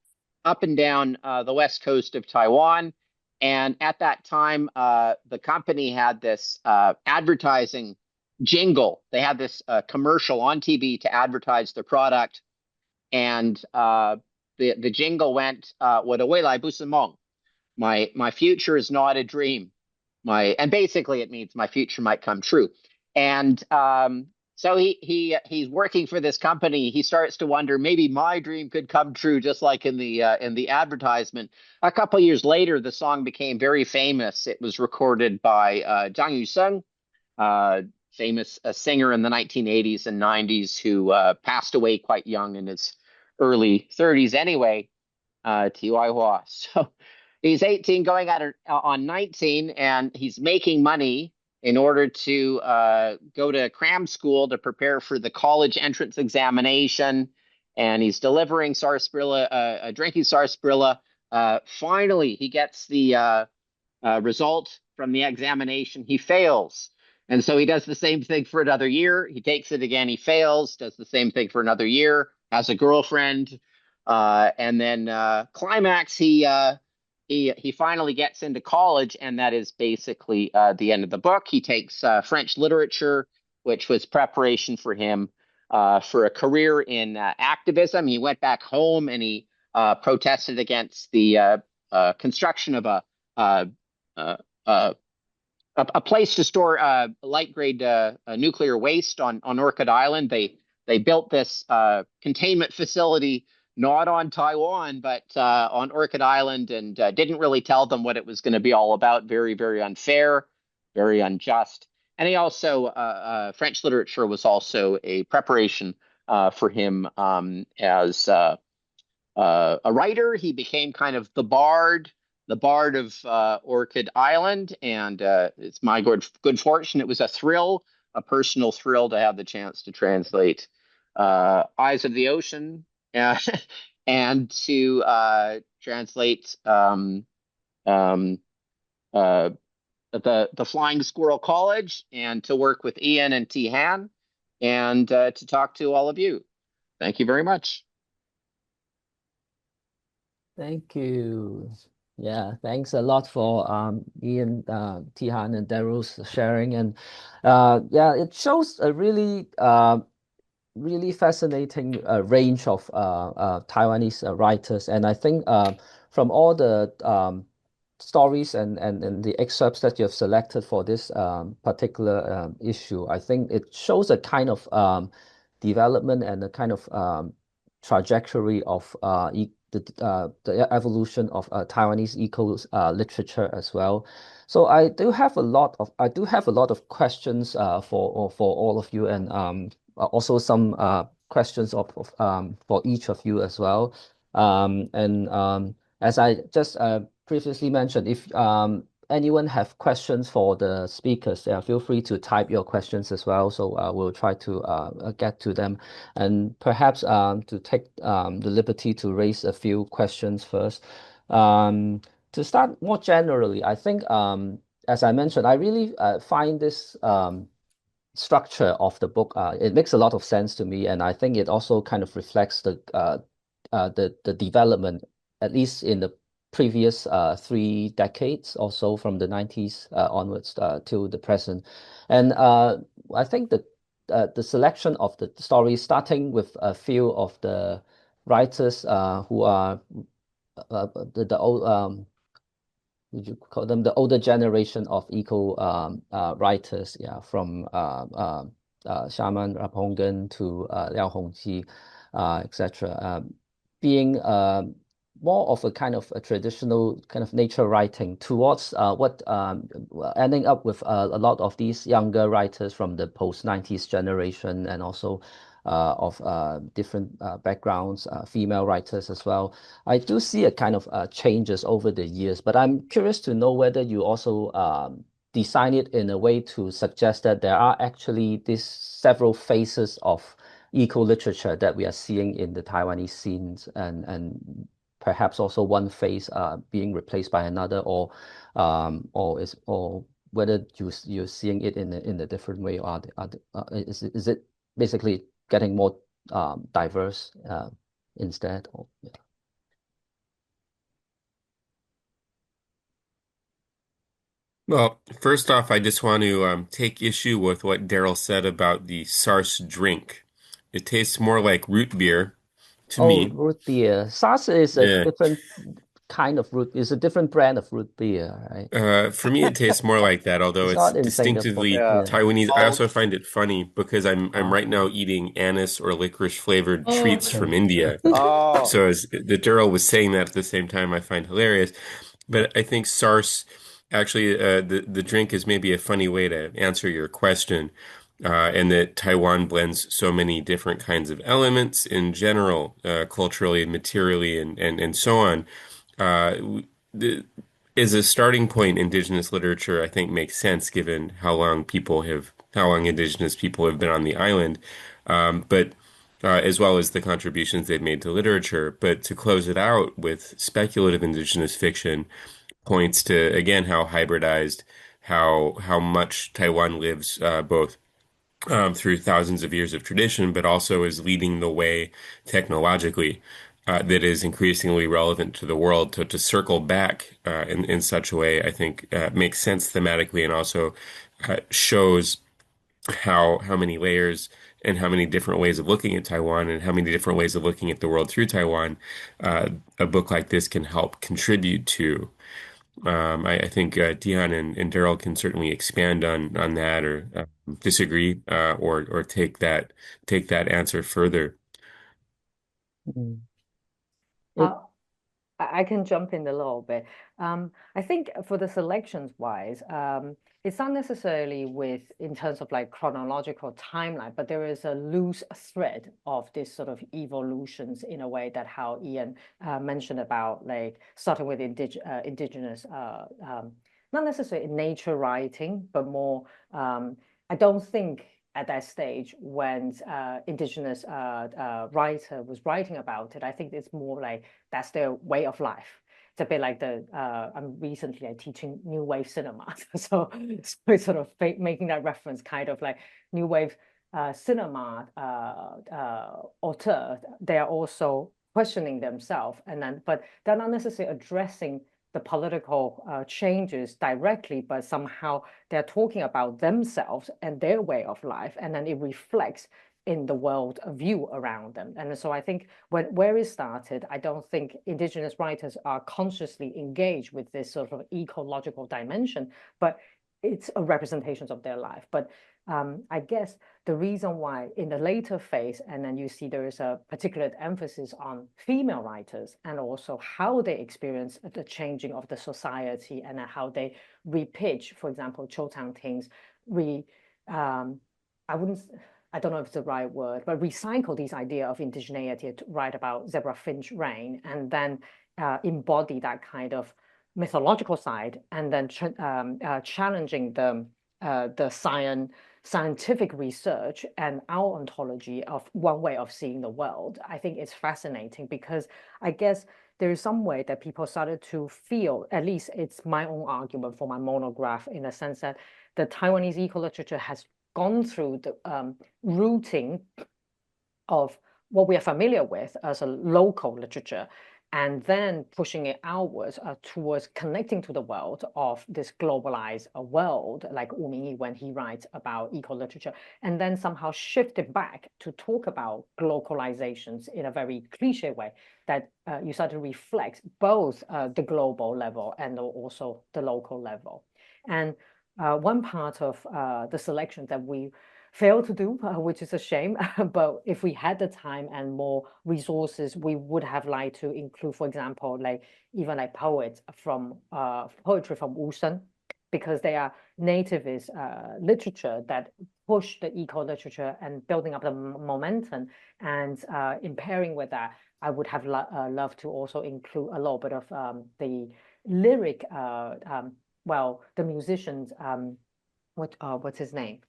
up and down the west coast of Taiwan. And at that time, the company had this advertising jingle. They had this commercial on TV to advertise their product. And the jingle went, 我的未来不是梦. My future is not a dream. And basically it means my future might come true. And so he's working for this company. He starts to wonder, maybe my dream could come true, just like in the advertisement. A couple of years later, the song became very famous. It was recorded by Zhang Yuseng, famous singer in the 1980s and 90s, who passed away quite young in his early 30s anyway. So he's 18 going on 19, and he's making money in order to go to cram school to prepare for the college entrance examination. And he's delivering sarsaparilla, drinking sarsaparilla. Finally, he gets the result from the examination, he fails. And so he does the same thing for another year. He takes it again, he fails, does the same thing for another year, has a girlfriend. And then climax, he finally gets into college, and that is basically the end of the book. He takes French literature, which was preparation for him for a career in activism. He went back home and he protested against the construction of uh, uh, a place to store light grade nuclear waste on Orchid Island. They built this containment facility not on Taiwan, but on Orchid Island, and didn't really tell them what it was going to be all about. Very, very unfair, very unjust. And he also, French literature was also a preparation for him as a writer. He became kind of the bard of Orchid Island, and it's my good fortune. It was a thrill, a personal thrill, to have the chance to translate Eyes of the Ocean and to translate um, uh, the Flying Squirrel College, and to work with Ian and T. Han, and to talk to all of you. Thank you very much. Thank you. Yeah, thanks a lot for Ian, Tihan, and Darryl's sharing. And yeah, it shows a really fascinating range of Taiwanese writers. And I think from all the stories and the excerpts that you have selected for this particular issue, I think it shows a kind of development and a kind of trajectory of the evolution of Taiwanese eco literature as well. So I do have a lot of questions for all of you, and also some questions for each of you as well. And as I just previously mentioned, if anyone have questions for the speakers, feel free to type your questions as well. So we'll try to get to them, and perhaps to take the liberty to raise a few questions first. To start more generally, I think as I mentioned, I really find this structure of the book, it makes a lot of sense to me, and I think it also kind of reflects the development, at least in the previous 3 decades or so, from the 90s onwards to the present. And I think that the selection of the stories, starting with a few of the writers who are the old would you call them the older generation of eco writers, yeah, from Shaman Raphongren to Liao Hongqi, etc. Being more of a kind of a traditional kind of nature writing towards what ending up with a lot of these younger writers from the post-90s generation, and also of different backgrounds, female writers as well. I do see a kind of changes over the years, but I'm curious to know whether you also design it in a way to suggest that there are actually these several phases of eco-literature that we are seeing in the Taiwanese scenes, and perhaps also one phase being replaced by another, or whether you're seeing it in a different way, or is it basically getting more diverse instead? Or, yeah. Well, first off, I just want to take issue with what Darryl said about the SARS drink. It tastes more like root beer to Oh, me. root beer. Sasa is a Yeah. different kind of root. It's a different brand of root beer, right? For me, it tastes more like that, although It's it's not in Singapore. distinctively Yeah. Yeah. Taiwanese. I Oh, also find it funny because I'm right now eating anise or licorice flavored Oh, treats from okay. India. oh, So as the Darryl was saying that at the same time, I find hilarious. But I think SARS actually the drink is maybe a funny way to answer your question, and that Taiwan blends so many different kinds of elements in general, culturally and materially, and so on. The, as a starting point, indigenous literature, I think, makes sense given how long indigenous people have been on the island, but as well as the contributions they've made to literature. But to close it out with speculative indigenous fiction points to, again, how hybridized how much Taiwan lives both through thousands of years of tradition, but also is leading the way technologically that is increasingly relevant to the world. To circle back in such a way, I think makes sense thematically and also shows how many layers and how many different ways of looking at Taiwan and how many different ways of looking at the world through Taiwan a book like this can help contribute to. I think Dion and Darryl can certainly expand on that or disagree or take that answer further. Mm. Uh, I can jump in a little bit. I think for the selections wise, it's not necessarily in terms of like chronological timeline, but there is a loose thread of this sort of evolutions in a way that how Ian mentioned about like starting with indigenous, not necessarily nature writing, but more, I don't think at that stage when indigenous writer was writing about it, I think it's more like that's their way of life. It's a bit like I'm recently teaching new wave cinema. So it's sort of making that reference kind of like new wave cinema author, they are also questioning themselves but they're not necessarily addressing the political changes directly, but somehow they're talking about themselves and their way of life, and then it reflects in the world view around them. And so I think where it started, I don't think indigenous writers are consciously engaged with this sort of ecological dimension, but it's a representation of their life. But I guess the reason why in the later phase, and then you see there is a particular emphasis on female writers and also how they experience the changing of the society and how they repitch, for example, Chang things, I wouldn't, I don't know if it's the right word, but recycle these idea of indigeneity to write about zebra finch rain and then embody that kind of mythological side and then challenging the scientific research and our ontology of one way of seeing the world. I think it's fascinating because I guess there is some way that people started to feel, at least it's my own argument for my monograph, in the sense that the Taiwanese eco-literature has gone through the rooting of what we are familiar with as a local literature, and then pushing it outwards towards connecting to the world of this globalized world, like Wu Mingyi when he writes about eco-literature, and then somehow shifted back to talk about globalizations in a very cliche way that you start to reflect both the global level and also the local level. And one part of the selection that we failed to do, which is a shame. But if we had the time and more resources, we would have liked to include, for example, like even like poets from poetry from Wushen, because they are nativist literature that push the eco-literature and building up the momentum. And in pairing with that, I would have loved to also include a little bit of the lyric, the musicians, what's his name?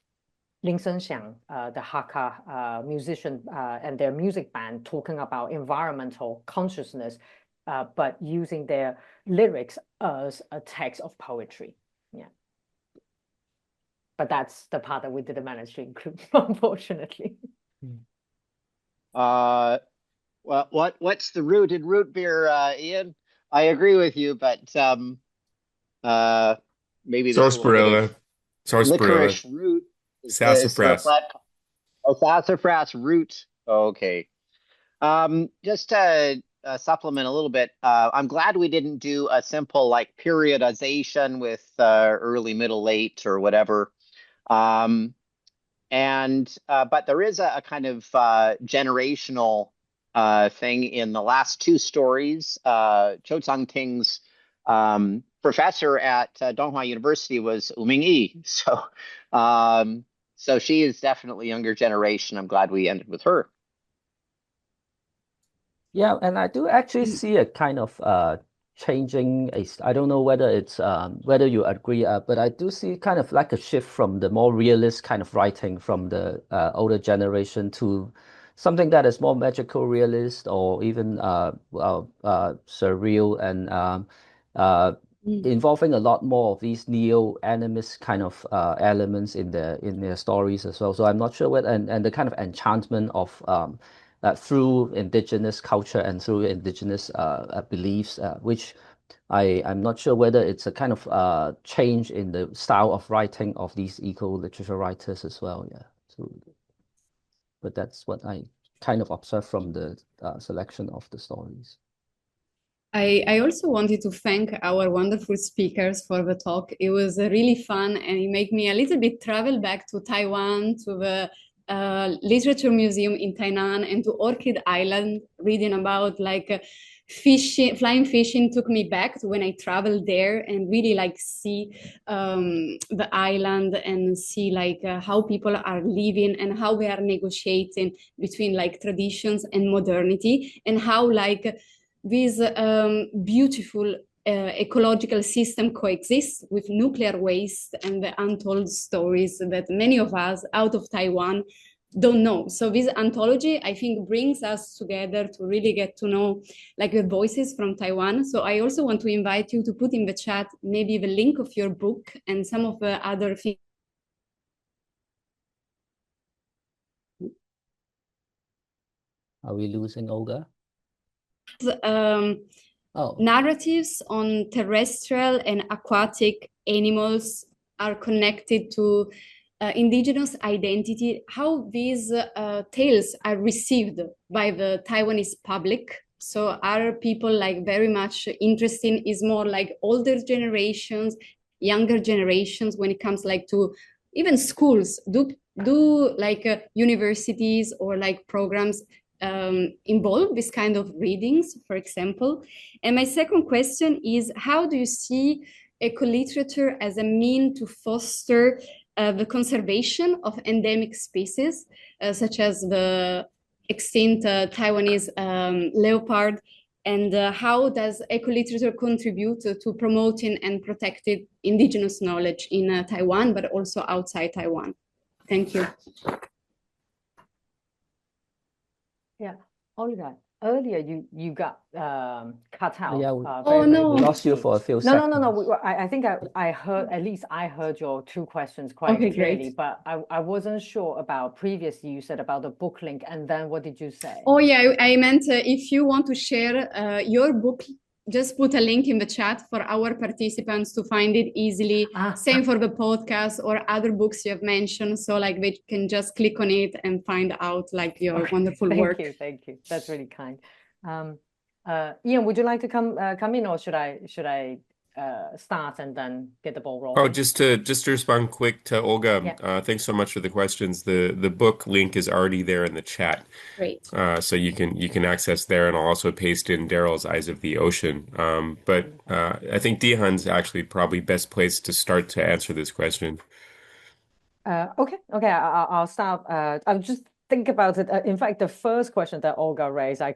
Lin Shengxiang, the Hakka musician and their music band talking about environmental consciousness, but using their lyrics as a text of poetry. Yeah. But that's the part that we didn't manage to include, unfortunately. Well, what's the root in root beer, Ian? I agree with you, but maybe there's a little bit of Sarsaparilla. Sarsaparilla. licorice root. Is there a Sassafras. plant? Oh, sassafras root. Okay. Just to supplement a little bit, I'm glad we didn't do a simple like periodization with early, middle, late, or whatever. But there is a kind of generational thing in the last two stories. Cho Chang-Ting's professor at Donghua University was Wu Mingyi, so she is definitely younger generation. I'm glad we ended with her. Yeah, and I do actually see a kind of changing. I don't know whether it's whether you agree, but I do see kind of like a shift from the more realist kind of writing from the older generation to something that is more magical realist or even surreal and involving a lot more of these neo-animist kind of elements in their stories as well. So I'm not sure what and the kind of enchantment of through indigenous culture and through indigenous beliefs, which I'm not sure whether it's a kind of change in the style of writing of these eco-literature writers as well. Yeah. So, but that's what I kind of observed from the selection of the stories. I also wanted to thank our wonderful speakers for the talk. It was really fun, and it made me a little bit travel back to Taiwan, to the Literature Museum in Tainan, and to Orchid Island, reading about like fishing, flying fishing took me back to when I traveled there and really like see the island and see like how people are living and how we are negotiating between like traditions and modernity, and how like this beautiful ecological system coexists with nuclear waste and the untold stories that many of us out of Taiwan don't know. So this anthology, I think, brings us together to really get to know like the voices from Taiwan. So I also want to invite you to put in the chat maybe the link of your book and some of the other things. Are we losing Olga? Narratives on terrestrial and aquatic animals are connected to indigenous identity, how these tales are received by the Taiwanese public. So are people like very much interested, is more like older generations, younger generations when it comes like to even schools, do like universities or like programs involve this kind of readings, for example? And my second question is, how do you see ecoliterature as a mean to foster the conservation of endemic species, such as the extinct Taiwanese leopard? And how does ecoliterature contribute to promoting and protecting indigenous knowledge in Taiwan, but also outside Taiwan? Thank you. Yeah, Olga, earlier you got cut out. Yeah, very we lost you briefly. for a few seconds. No. I think I heard, at least I heard your two questions quite Okay, clearly, great. but I wasn't sure about previously you said about the book link, and then what did you say? Oh yeah, I meant if you want to share your book, just put a link in the chat for our participants to find it easily. Same for the podcast or other books you have mentioned. So like they can just click on it and find out like your wonderful work. Thank you. That's really kind. Ian, would you like to come in, or should I start and then get the ball rolling? Oh, just to respond quick to Olga. Yeah. Thanks so much for the questions. The book link is already there in the chat. Great. So you can access there, and I'll also paste in Darryl's Eyes of the Ocean. But I think Dihan's actually probably best placed to start to answer this question. Okay. I'll start. I'll just think about it. In fact, the first question that Olga raised, I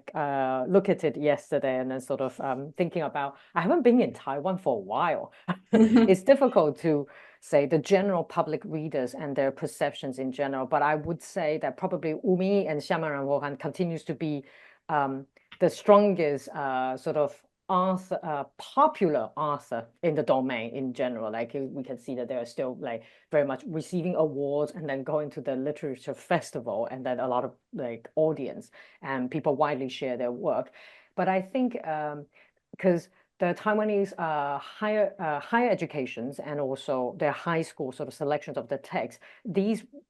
looked at it yesterday and then sort of thinking about, I haven't been in Taiwan for a while. It's difficult to say the general public readers and their perceptions in general, but I would say that probably Umi and Xiamen Rohan continues to be the strongest sort of popular author in the domain in general. Like we can see that they're still like very much receiving awards and then going to the literature festival, and then a lot of like audience and people widely share their work. But I think because the Taiwanese higher educations and also their high school sort of selections of the text,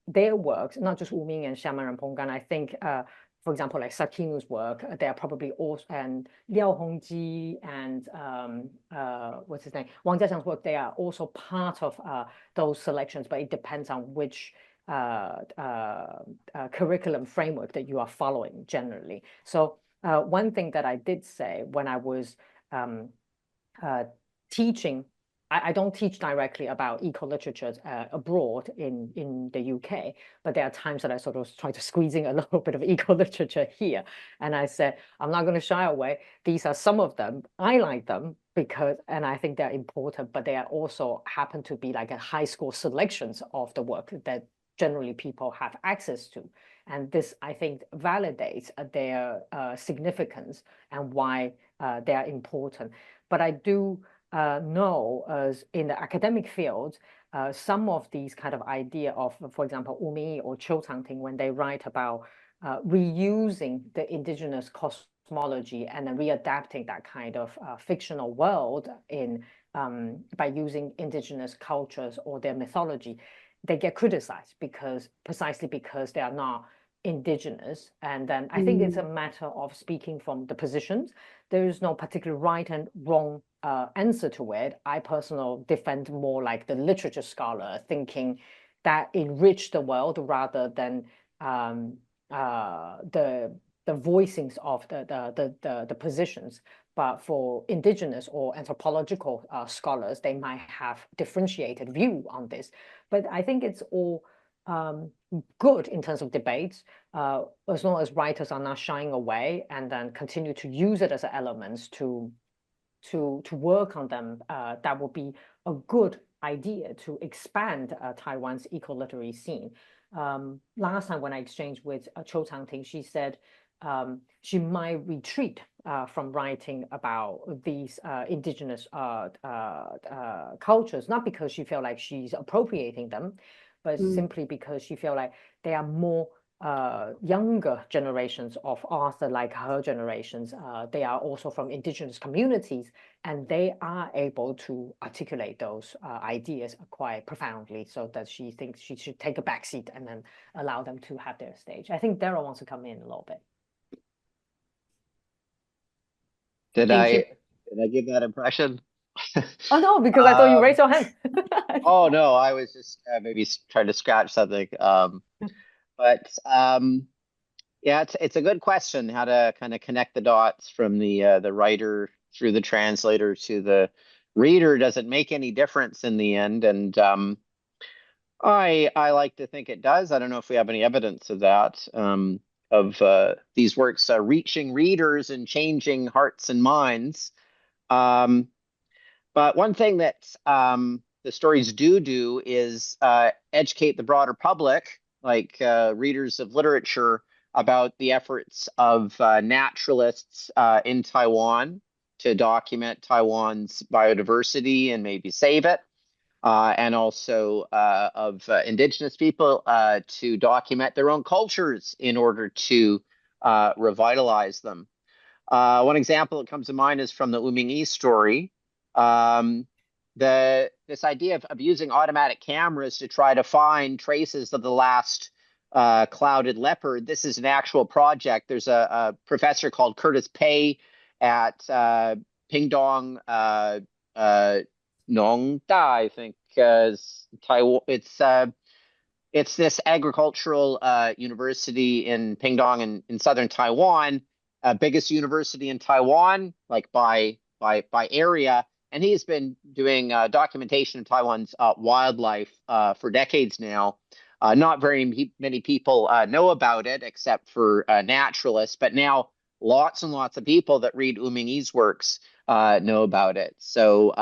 their works, not just Wu Ming and Xiamen Penggan, I think for example, like Sakinu's work, they are probably also, and Liao Hongji and what's his name, Wang Jiaxiang's work, they are also part of those selections, but it depends on which curriculum framework that you are following generally. So one thing that I did say when I was teaching, I don't teach directly about eco-literature abroad in the UK, but there are times that I sort of try to squeeze in a little bit of eco-literature here. And I said, I'm not going to shy away. These are some of them. I like them because, and I think they're important, but they are also happen to be like a high school selections of the work that generally people have access to. And this, I think, validates their significance and why they are important. But I do know, as in the academic field, some of these kind of idea of, for example, Umi or Chang, when they write about reusing the indigenous cosmology and then readapting that kind of fictional world in by using indigenous cultures or their mythology, they get criticized precisely because they are not indigenous. And then I think it's a matter of speaking from the positions. There is no particular right and wrong answer to it. I personally defend more like the literature scholar, thinking that enrich the world rather than the voicings of the positions. But for indigenous or anthropological scholars, they might have differentiated view on this. But I think it's all good in terms of debates, as long as writers are not shying away and then continue to use it as elements to work on them. That would be a good idea to expand Taiwan's eco-literary scene. Last time when I exchanged with Chang, she said she might retreat from writing about these indigenous cultures, not because she felt like she's appropriating them, but simply because she felt like they are more younger generations of authors like her generations. They are also from indigenous communities, and they are able to articulate those ideas quite profoundly, so that she thinks she should take a backseat and then allow them to have their stage. I think Darryl wants to come in a little bit. Did I give that impression? Oh no, because I thought you raised your hand. Oh no, I was just maybe trying to scratch something. But yeah, it's a good question how to kind of connect the dots from the writer through the translator to the reader. Does it make any difference in the end? And I like to think it does. I don't know if we have any evidence of that, of these works reaching readers and changing hearts and minds. But one thing that the stories do is educate the broader public, like readers of literature, about the efforts of naturalists in Taiwan to document Taiwan's biodiversity and maybe save it, and also of indigenous people to document their own cultures in order to revitalize them. One example that comes to mind is from the Uming story. This idea of using automatic cameras to try to find traces of the last clouded leopard. This is an actual project. There's a professor called Curtis Pei at Pingdong Nongda, I think, Taiwan. It's this agricultural university in Pingdong in southern Taiwan, biggest university in Taiwan, like by area. And he's been doing documentation of Taiwan's wildlife for decades now. Not very many people know about it, except for naturalists. But now lots and lots of people that read Uming's works know about it. So,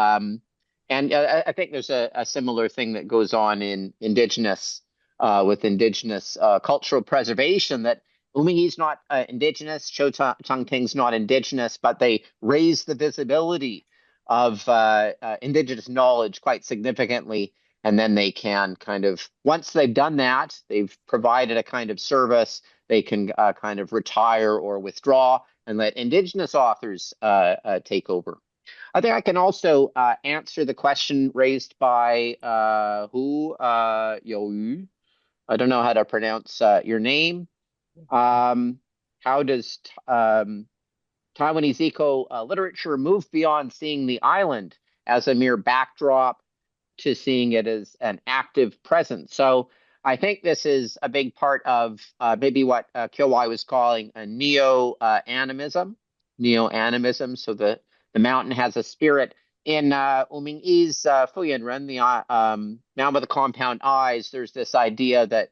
and I think there's a similar thing that goes on in indigenous with indigenous cultural preservation, that Uming's not indigenous, Chongqing's not indigenous, but they raise the visibility of indigenous knowledge quite significantly. And then they can kind of, once they've done that, they've provided a kind of service, they can kind of retire or withdraw and let indigenous authors take over. I think I can also answer the question raised by Youyu. I don't know how to pronounce your name. How does Taiwanese eco-literature move beyond seeing the island as a mere backdrop to seeing it as an active presence? So I think this is a big part of maybe what Kyo-wai was calling a neo-animism. So the mountain has a spirit. In Uming-Yi's Fuyan Ren, the mountain with the compound eyes, there's this idea that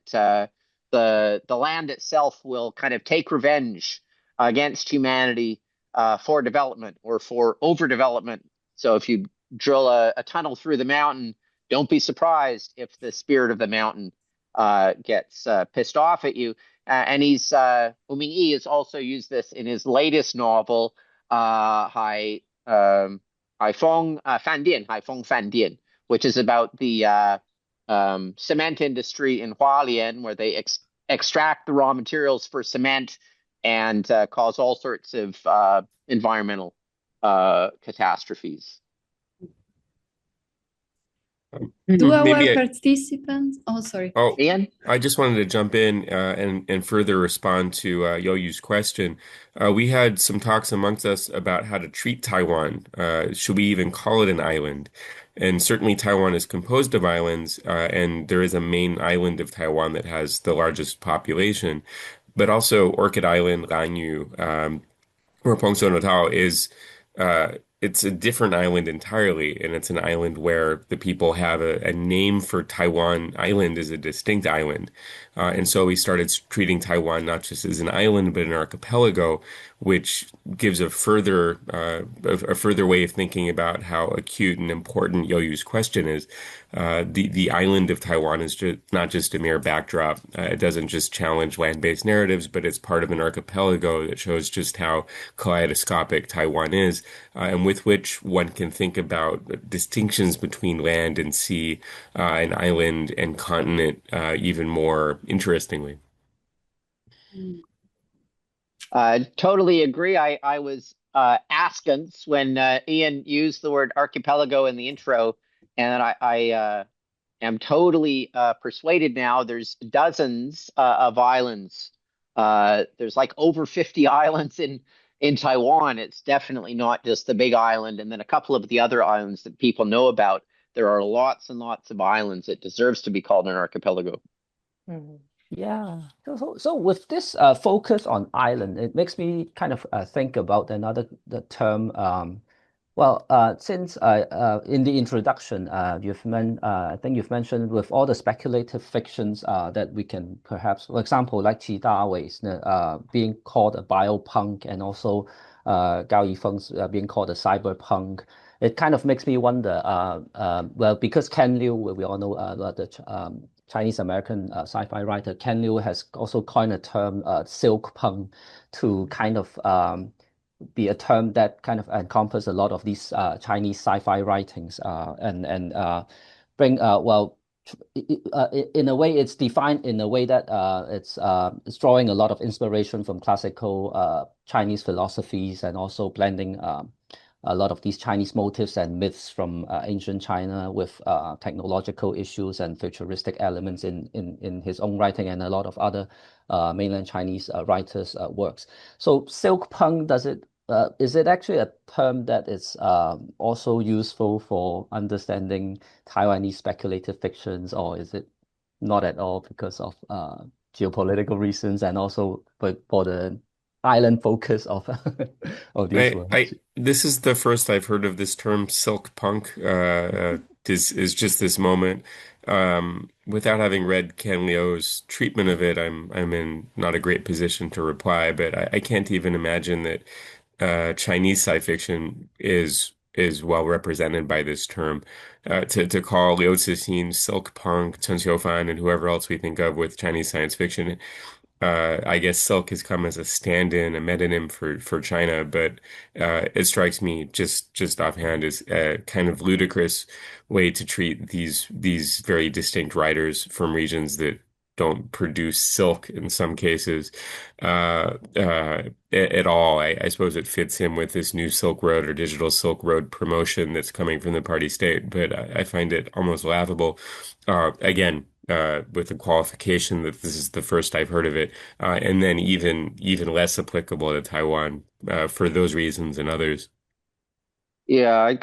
the land itself will kind of take revenge against humanity for development or for overdevelopment. So if you drill a tunnel through the mountain, don't be surprised if the spirit of the mountain gets pissed off at you. And Uming-Yi has also used this in his latest novel, Haifeng Fan Dian, which is about the cement industry in Hualien, where they extract the raw materials for cement and cause all sorts of environmental catastrophes. Do our Maybe participants? Oh, sorry. Oh, Ian? I just wanted to jump in and further respond to Yo-Yu's question. We had some talks amongst us about how to treat Taiwan. Should we even call it an island? And certainly Taiwan is composed of islands, and there is a main island of Taiwan that has the largest population. But also Orchid Island, Lanyu, or Pongso no Tao is uh, it's a different island entirely, and it's an island where the people have a name for Taiwan island as a distinct island. And so we started treating Taiwan not just as an island, but an archipelago, which gives a further way of thinking about how acute and important Yo-Yu's question is. The island of Taiwan is not just a mere backdrop. It doesn't just challenge land-based narratives, but it's part of an archipelago that shows just how kaleidoscopic Taiwan is, and with which one can think about distinctions between land and sea, and island and continent, even more interestingly. Totally agree. I was askance when Ian used the word archipelago in the intro, and I am totally persuaded now. There's dozens of islands. There's like over 50 islands in Taiwan. It's definitely not just the big island, and then a couple of the other islands that people know about. There are lots and lots of islands. It deserves to be called an archipelago. Mhm. Yeah. So with this focus on island, it makes me kind of think about the term. Since in the introduction, I think you've mentioned with all the speculative fictions that we can perhaps, for example, like Qi Dawei's being called a biopunk, and also Gao Yifeng's being called a cyberpunk. It kind of makes me wonder. Well, because Ken Liu, we all know the Chinese American sci-fi writer Ken Liu has also coined a term, silk punk, to kind of be a term that kind of encompasses a lot of these Chinese sci-fi writings, and bring in a way it's defined in a way that it's drawing a lot of inspiration from classical Chinese philosophies, and also blending a lot of these Chinese motifs and myths from ancient China with technological issues and futuristic elements in his own writing, and a lot of other mainland Chinese writers' works. So silk punk, is it actually a term that is also useful for understanding Taiwanese speculative fictions, or is it not at all because of geopolitical reasons, and also for the island focus of of these works? This is the first I've heard of this term silk punk. Is just this moment. Without having read Ken Liu's treatment of it, I'm in not a great position to reply, but I can't even imagine that Chinese sci fiction is well represented by this term. To call Liu Cixin silk punk, Chen Xiufan, and whoever else we think of with Chinese science fiction, I guess silk has come as a stand-in, a metonym for China, but it strikes me just offhand as a kind of ludicrous way to treat these very distinct writers from regions that don't produce silk in some cases at all. I suppose it fits him with this new Silk Road or digital Silk Road promotion that's coming from the party state, but I find it almost laughable. Again, with the qualification that this is the first I've heard of it, and then even less applicable to Taiwan for those reasons and others. Yeah,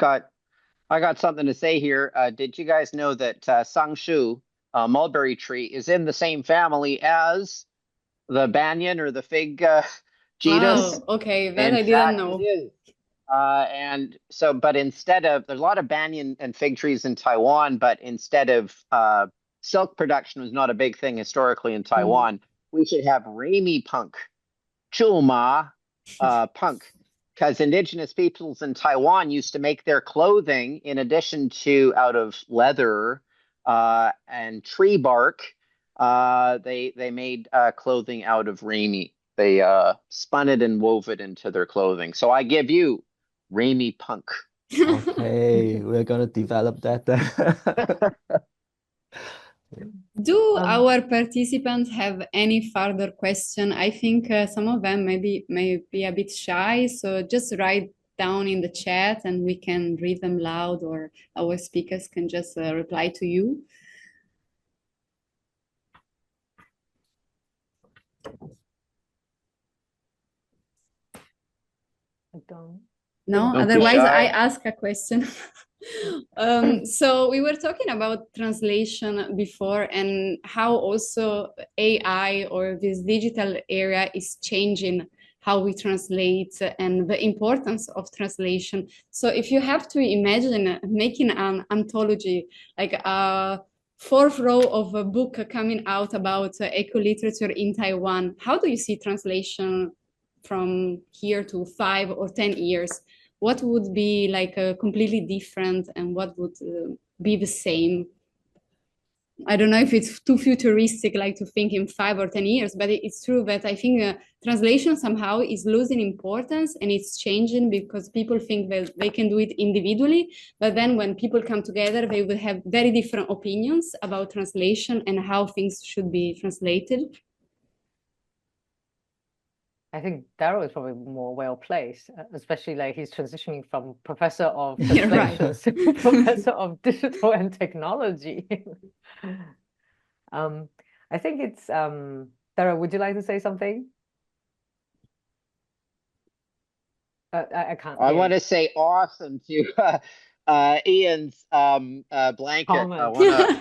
I got something to say here. Did you guys know that sangshu, mulberry tree, is in the same family as the banyan or the fig genus? Wow, okay, that In I didn't fact, it know. is. And so, but instead of, there's a lot of banyan and fig trees in Taiwan, but instead of silk production was not a big thing historically in Mm. Taiwan, we should have Rami punk, Chulma punk, because indigenous peoples in Taiwan used to make their clothing in addition to out of leather and tree bark. They made clothing out of Rami. They spun it and wove it into their clothing. So I give you Rami punk. Okay, we're gonna develop that then. Do Um, our participants have any further question? I think some of them may be a bit shy, so just write down in the chat and we can read them loud, or our speakers can just reply to you. I don't. No, Don't be otherwise I shy. ask a question. So we were talking about translation before and how also AI or this digital area is changing how we translate and the importance of translation. So if you have to imagine making an anthology, like a fourth row of a book coming out about eco-literature in Taiwan, how do you see translation from here to 5 or 10 years? What would be like completely different and what would be the same? I don't know if it's too futuristic, like to think in 5 or 10 years, but it's true that I think translation somehow is losing importance and it's changing because people think that they can do it individually, but then when people come together, they will have very different opinions about translation and how things should be translated. I think Darryl is probably more well placed, especially like he's transitioning from professor of You're right. translations to professor of digital and technology. I think it's Darryl, would you like to say something? I can't I hear want you. to say awesome to Ian's blanket. I Comment.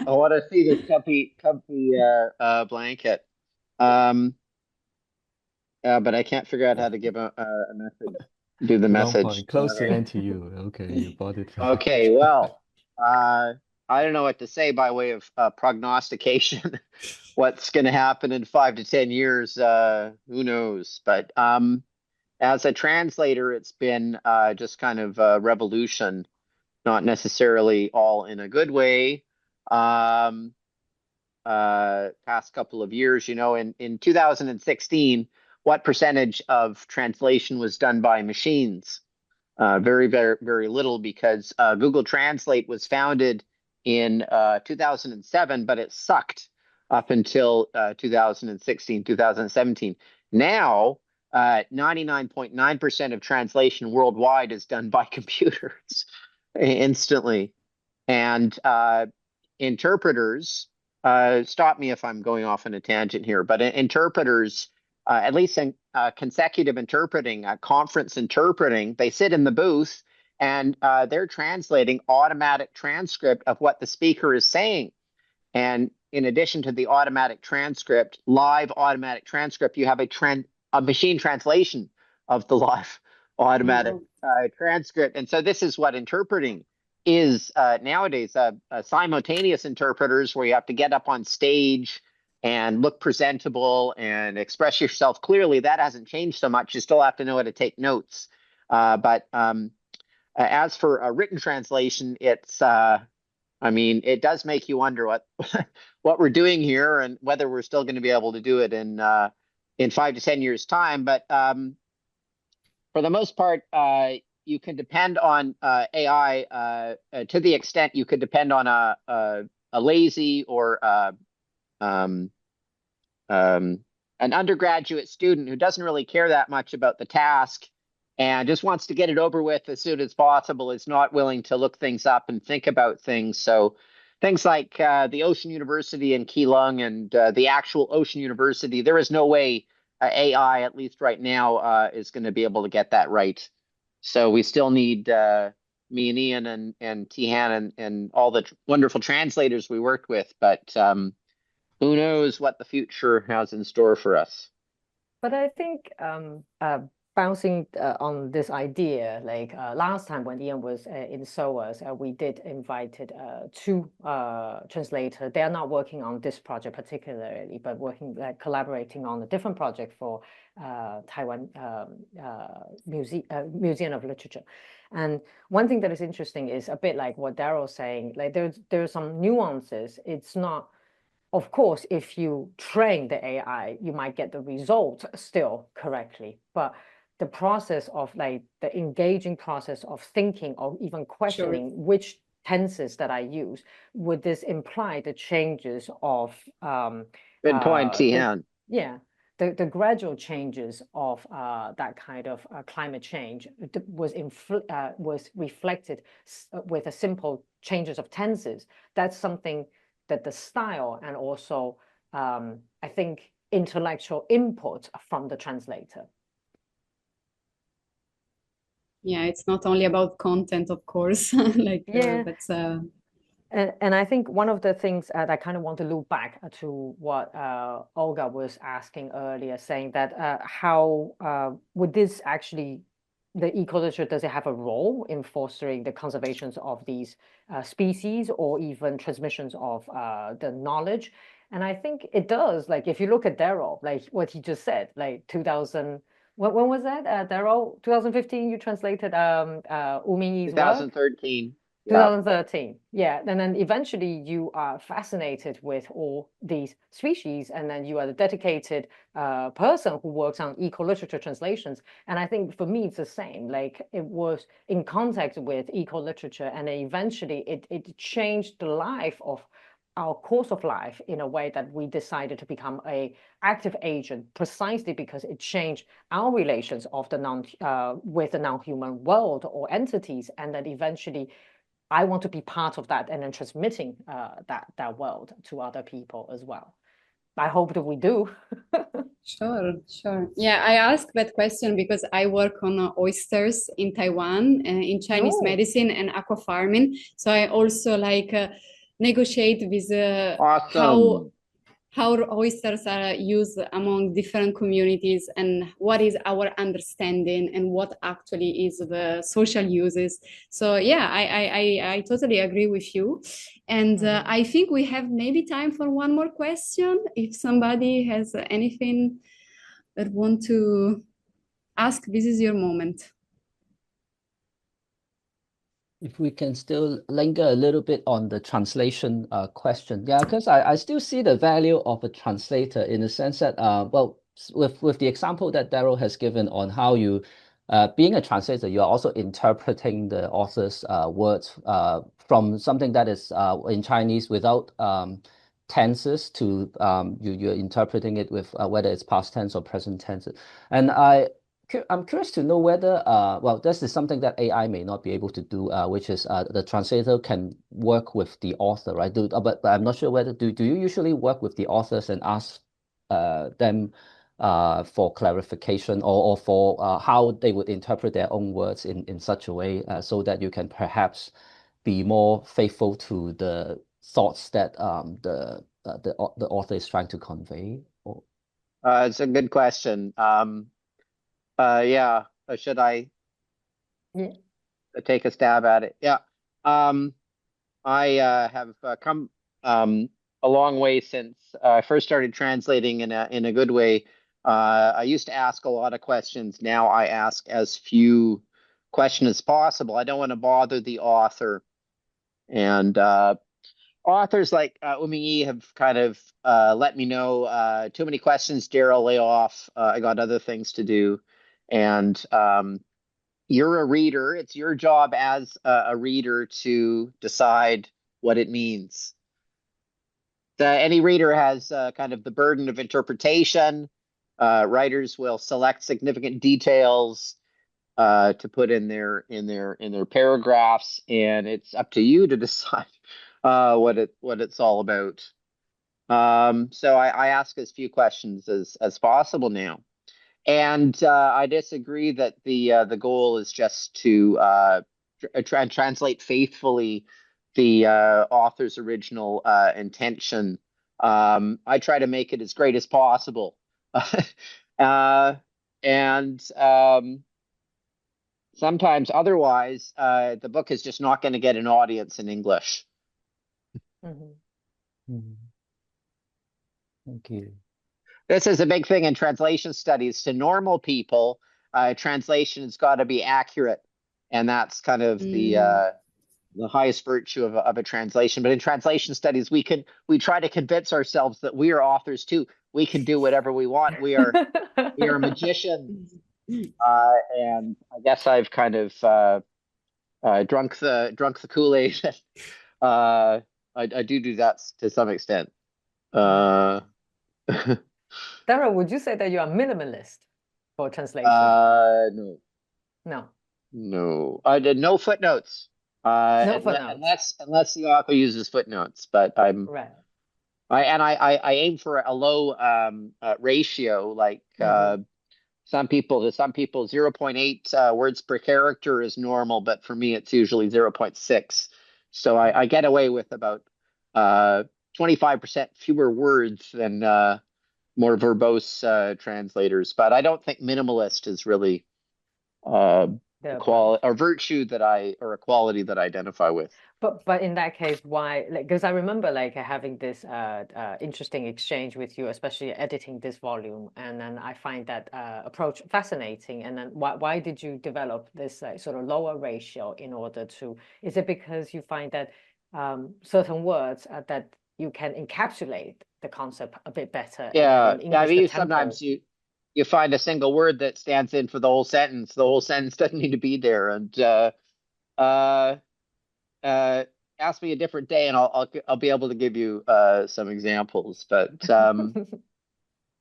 want to see this comfy blanket. But I can't figure out how to give a message. Do the Wrong message. point. Close to NTU. Okay, you bought it. Okay, well, I don't know what to say by way of prognostication. What's going to happen in 5 to 10 years? Who knows? But as a translator, it's been just kind of a revolution, not necessarily all in a good way. Past couple of years, in 2016, what percentage of translation was done by machines? Very, very, very little, because Google Translate was founded in 2007, but it sucked up until 2016, 2017. Now, 99.9% of translation worldwide is done by computers instantly. And interpreters, stop me if I'm going off on a tangent here, but interpreters, at least in consecutive interpreting, conference interpreting, they sit in the booth and they're translating automatic transcript of what the speaker is saying. And in addition to the automatic transcript, live automatic transcript, you have a machine translation of the live automatic transcript. And so this is what interpreting is nowadays. Simultaneous interpreters, where you have to get up on stage and look presentable and express yourself clearly, that hasn't changed so much. You still have to know how to take notes. But as for a written translation, it does make you wonder what we're doing here and whether we're still going to be able to do it in 5 to 10 years time. But for the most part, you can depend on AI to the extent you could depend on a lazy or an undergraduate student who doesn't really care that much about the task and just wants to get it over with as soon as possible, is not willing to look things up and think about things. So things like the Ocean University in Keelung and the actual Ocean University, there is no way AI, at least right now, is going to be able to get that right. So we still need me and Ian and Tihan and all the wonderful translators we worked with. But who knows what the future has in store for us. But I think bouncing on this idea, like last time when Ian was in SOAS, we did invited two translators. They are not working on this project particularly, but working collaborating on a different project for Taiwan Museum of Literature. And one thing that is interesting is a bit like what Darryl's saying. Like there are some nuances. It's not. Of course, if you train the AI, you might get the result still correctly. But the process of like the engaging process of thinking or even questioning which tenses that I use, would this imply the changes of Good point, Tian. the gradual changes of that kind of climate change was reflected with a simple changes of tenses. That's something that the style and also I think intellectual input from the translator. Yeah, it's not only about content, of course. Like, but and I think one of the things that I kind of want to loop back to what Olga was asking earlier, saying that how would this actually, the ecology, does it have a role in fostering the conservations of these species or even transmissions of the knowledge? And I think it does. Like if you look at Darryl, like what he just said, like 2000. When was that, Darryl? 2015, you translated Wu Mingyi's work? 2013. 2013, yeah. And then eventually you are fascinated with all these species, and then you are the dedicated person who works on eco-literature translations. And I think for me, it's the same. Like it was in contact with eco-literature, and then eventually it changed the life of our course of life in a way that we decided to become a active agent, precisely because it changed our relations of the with the non-human world or entities, and then eventually I want to be part of that and then transmitting that world to other people as well. I hope that we do. Sure. Yeah, I ask that question because I work on oysters in Taiwan in Chinese medicine and aqua farming. So I also like negotiate with how oysters are used among different communities and what is our understanding and what actually is the social uses. So yeah, I totally agree with you. And I think we have maybe time for one more question. If somebody has anything that want to ask, this is your moment. If we can still linger a little bit on the translation question. Yeah, because I still see the value of a translator in the sense that, well, with the example that Darryl has given on how you, being a translator, you're also interpreting the author's words from something that is in Chinese without tenses to you're interpreting it with whether it's past tense or present tense. And I'm curious to know whether, well, this is something that AI may not be able to do, which is the translator can work with the author, right? But I'm not sure whether, do you usually work with the authors and ask them for clarification or for how they would interpret their own words in such a way so that you can perhaps be more faithful to the thoughts that the author is trying to convey? It's a good question. Yeah, should I take a stab at it? Yeah. I have come a long way since I first started translating in a good way. I used to ask a lot of questions. Now I ask as few questions as possible. I don't want to bother the author. And authors like Wu Mingyi have kind of let me know too many questions, Darryl, lay off. I got other things to do. And you're a reader. It's your job as a reader to decide what it means. Any reader has kind of the burden of interpretation. Writers will select significant details to put in their paragraphs, and it's up to you to decide what it's all about. So I ask as few questions as possible now. And I disagree that the goal is just to translate faithfully the author's original intention. I try to make it as great as possible. And sometimes otherwise, the book is just not going to get an audience in English. Thank you. This is a big thing in translation studies. To normal people, translation has got to be accurate, and that's kind of the highest virtue of a translation. But in translation studies, we try to convince ourselves that we are authors too. We can do whatever we want. We are magicians. And I guess I've kind of drunk the Kool-Aid. I do that to some extent. Darryl, would you say that you are minimalist for translation? No, No. no. I did no footnotes. No footnotes. Unless the author uses footnotes, but Right. I aim for a low ratio, like some people 0.8 words per character is normal, but for me it's usually 0.6. So I get away with about 25% fewer words than more verbose translators. But I don't think minimalist is really The quality approach. or virtue or a quality that I identify with. But in that case, why? Like, because I remember like having this interesting exchange with you, especially editing this volume, and then I find that approach fascinating. And then why did you develop this sort of lower ratio in order to? Is it because you find that certain words that you can encapsulate the concept a bit better, and then Yeah, in yeah. I English the mean, tempo? sometimes you find a single word that stands in for the whole sentence. The whole sentence doesn't need to be there, and uh, uh, ask me a different day, and I'll be able to give you some examples. But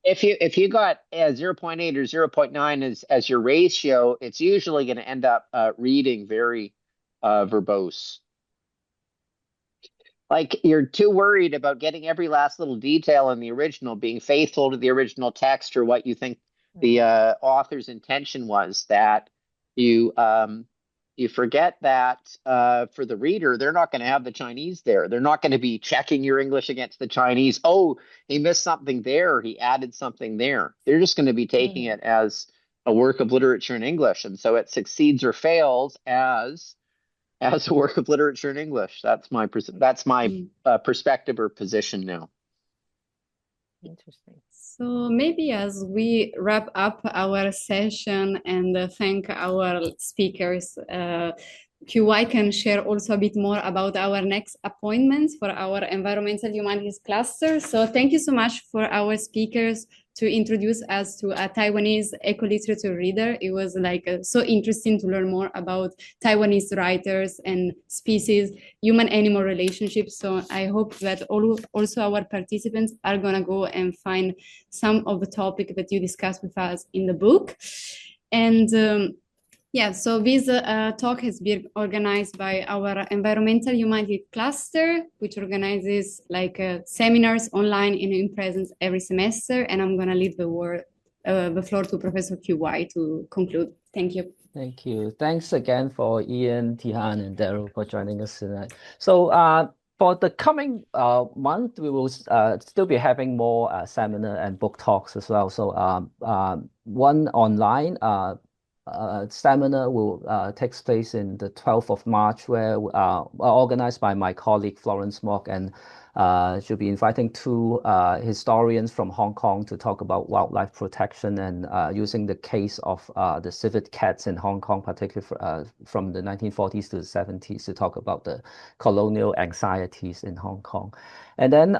if you got 0.8 or 0.9 as your ratio, it's usually going to end up reading very verbose. Like you're too worried about getting every last little detail in the original, being faithful to the original text or what you think the author's intention was, that you forget that for the reader, they're not going to have the Chinese there. They're not going to be checking your English against the Chinese. Oh, he missed something there. He added something there. They're just going to be taking it as a work of literature in English. And so it succeeds or fails as a work of literature in English. That's my perspective or position now. Interesting. So maybe as we wrap up our session and thank our speakers, QY can share also a bit more about our next appointments for our environmental humanities cluster. So thank you so much for our speakers to introduce us to a Taiwanese eco-literature reader. It was like so interesting to learn more about Taiwanese writers and species, human-animal relationships. So I hope that also our participants are gonna go and find some of the topic that you discussed with us in the book. And yeah, so this talk has been organized by our Environmental Humanities Cluster, which organizes like seminars online and in presence every semester. And I'm gonna leave the floor to Professor QY to conclude. Thank you. Thank you. Thanks again for Ian, Tihan, and Darryl for joining us tonight. So for the coming month, we will still be having more seminar and book talks as well. So one online seminar will take place in the 12th of March, where organized by my colleague Florence Mock, and she'll be inviting two historians from Hong Kong to talk about wildlife protection and using the case of the civet cats in Hong Kong, particularly from the 1940s to the 70s, to talk about the colonial anxieties in Hong Kong. And then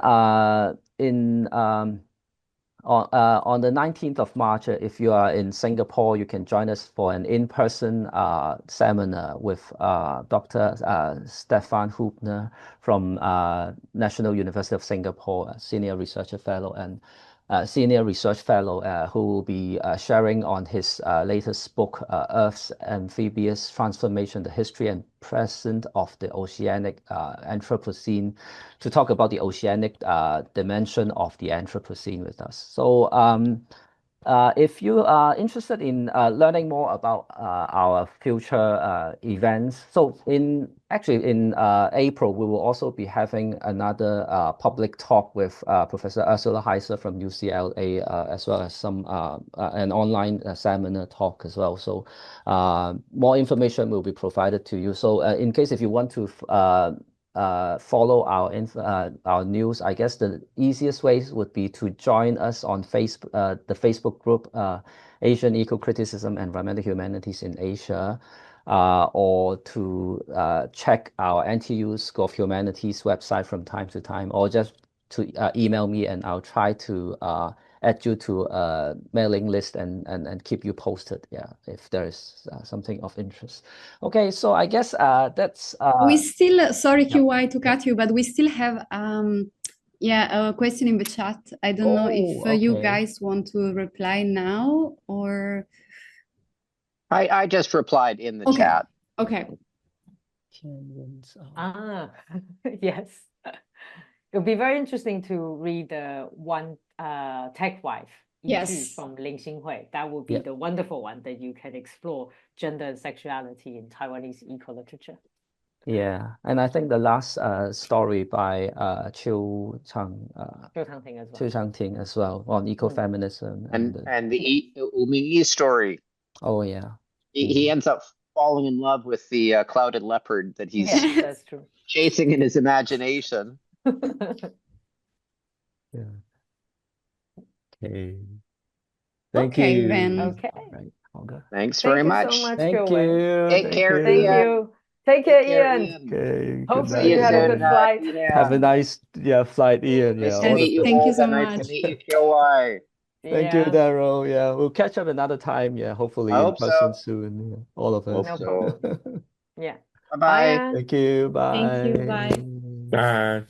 on the 19th of March, if you are in Singapore, you can join us for an in-person seminar with Dr. Stefan Hubner from National University of Singapore, a senior research fellow, who will be sharing on his latest book, Earth's Amphibious Transformation, the History and Present of the Oceanic Anthropocene, to talk about the oceanic dimension of the Anthropocene with us. So if you are interested in learning more about our future events, so in April, we will also be having another public talk with Professor Ursula Heiser from UCLA, as well as an online seminar talk as well. So more information will be provided to you. So in case if you want to follow our news, I guess the easiest ways would be to join us on the Facebook group Asian Eco-Criticism and Environmental Humanities in Asia, or to check our NTU School of Humanities website from time to time, or just to email me, and I'll try to add you to a mailing list and keep you posted. Yeah, if there is something of interest. Okay, so I guess that's We still, sorry yeah. QY to cut you, but we still have yeah, a question in the chat. I don't know if Oh, you okay. guys want to reply now or I just replied in the okay. chat. Okay. Yes. It'll be very interesting to read the one Tech Wife EP Yes. from Ling Xinghui. That would be Yeah. the wonderful one that you can explore gender and sexuality in Taiwanese eco-literature. Yeah, and I think the last story by Chang Chiu Changting as well on ecofeminism And the Umi story. oh yeah. He ends up falling in love with the clouded leopard that he's Yes, that's true. chasing in his imagination. Yeah. Okay. Thank Okay, you. then. Okay. All right, Olga. Thanks very Thank you much. so much, Thank Rowen. you. Take care, Thank Ian. you. Take care, Ian. Okay. Good Hopefully See you you had a soon, good flight. Have a Ian. nice flight, Ian. Nice Yeah, to all meet the you, Thank you Olga. so Nice to much. meet you, QY. Thank you, Yeah. Darryl. Yeah, we'll catch up another time. Yeah, hopefully I in hope person so. soon. Yeah, all of us. Hope No so. problem. Yeah. Bye-bye. Bye. Thank you. Bye. Thank you. Bye. Bye.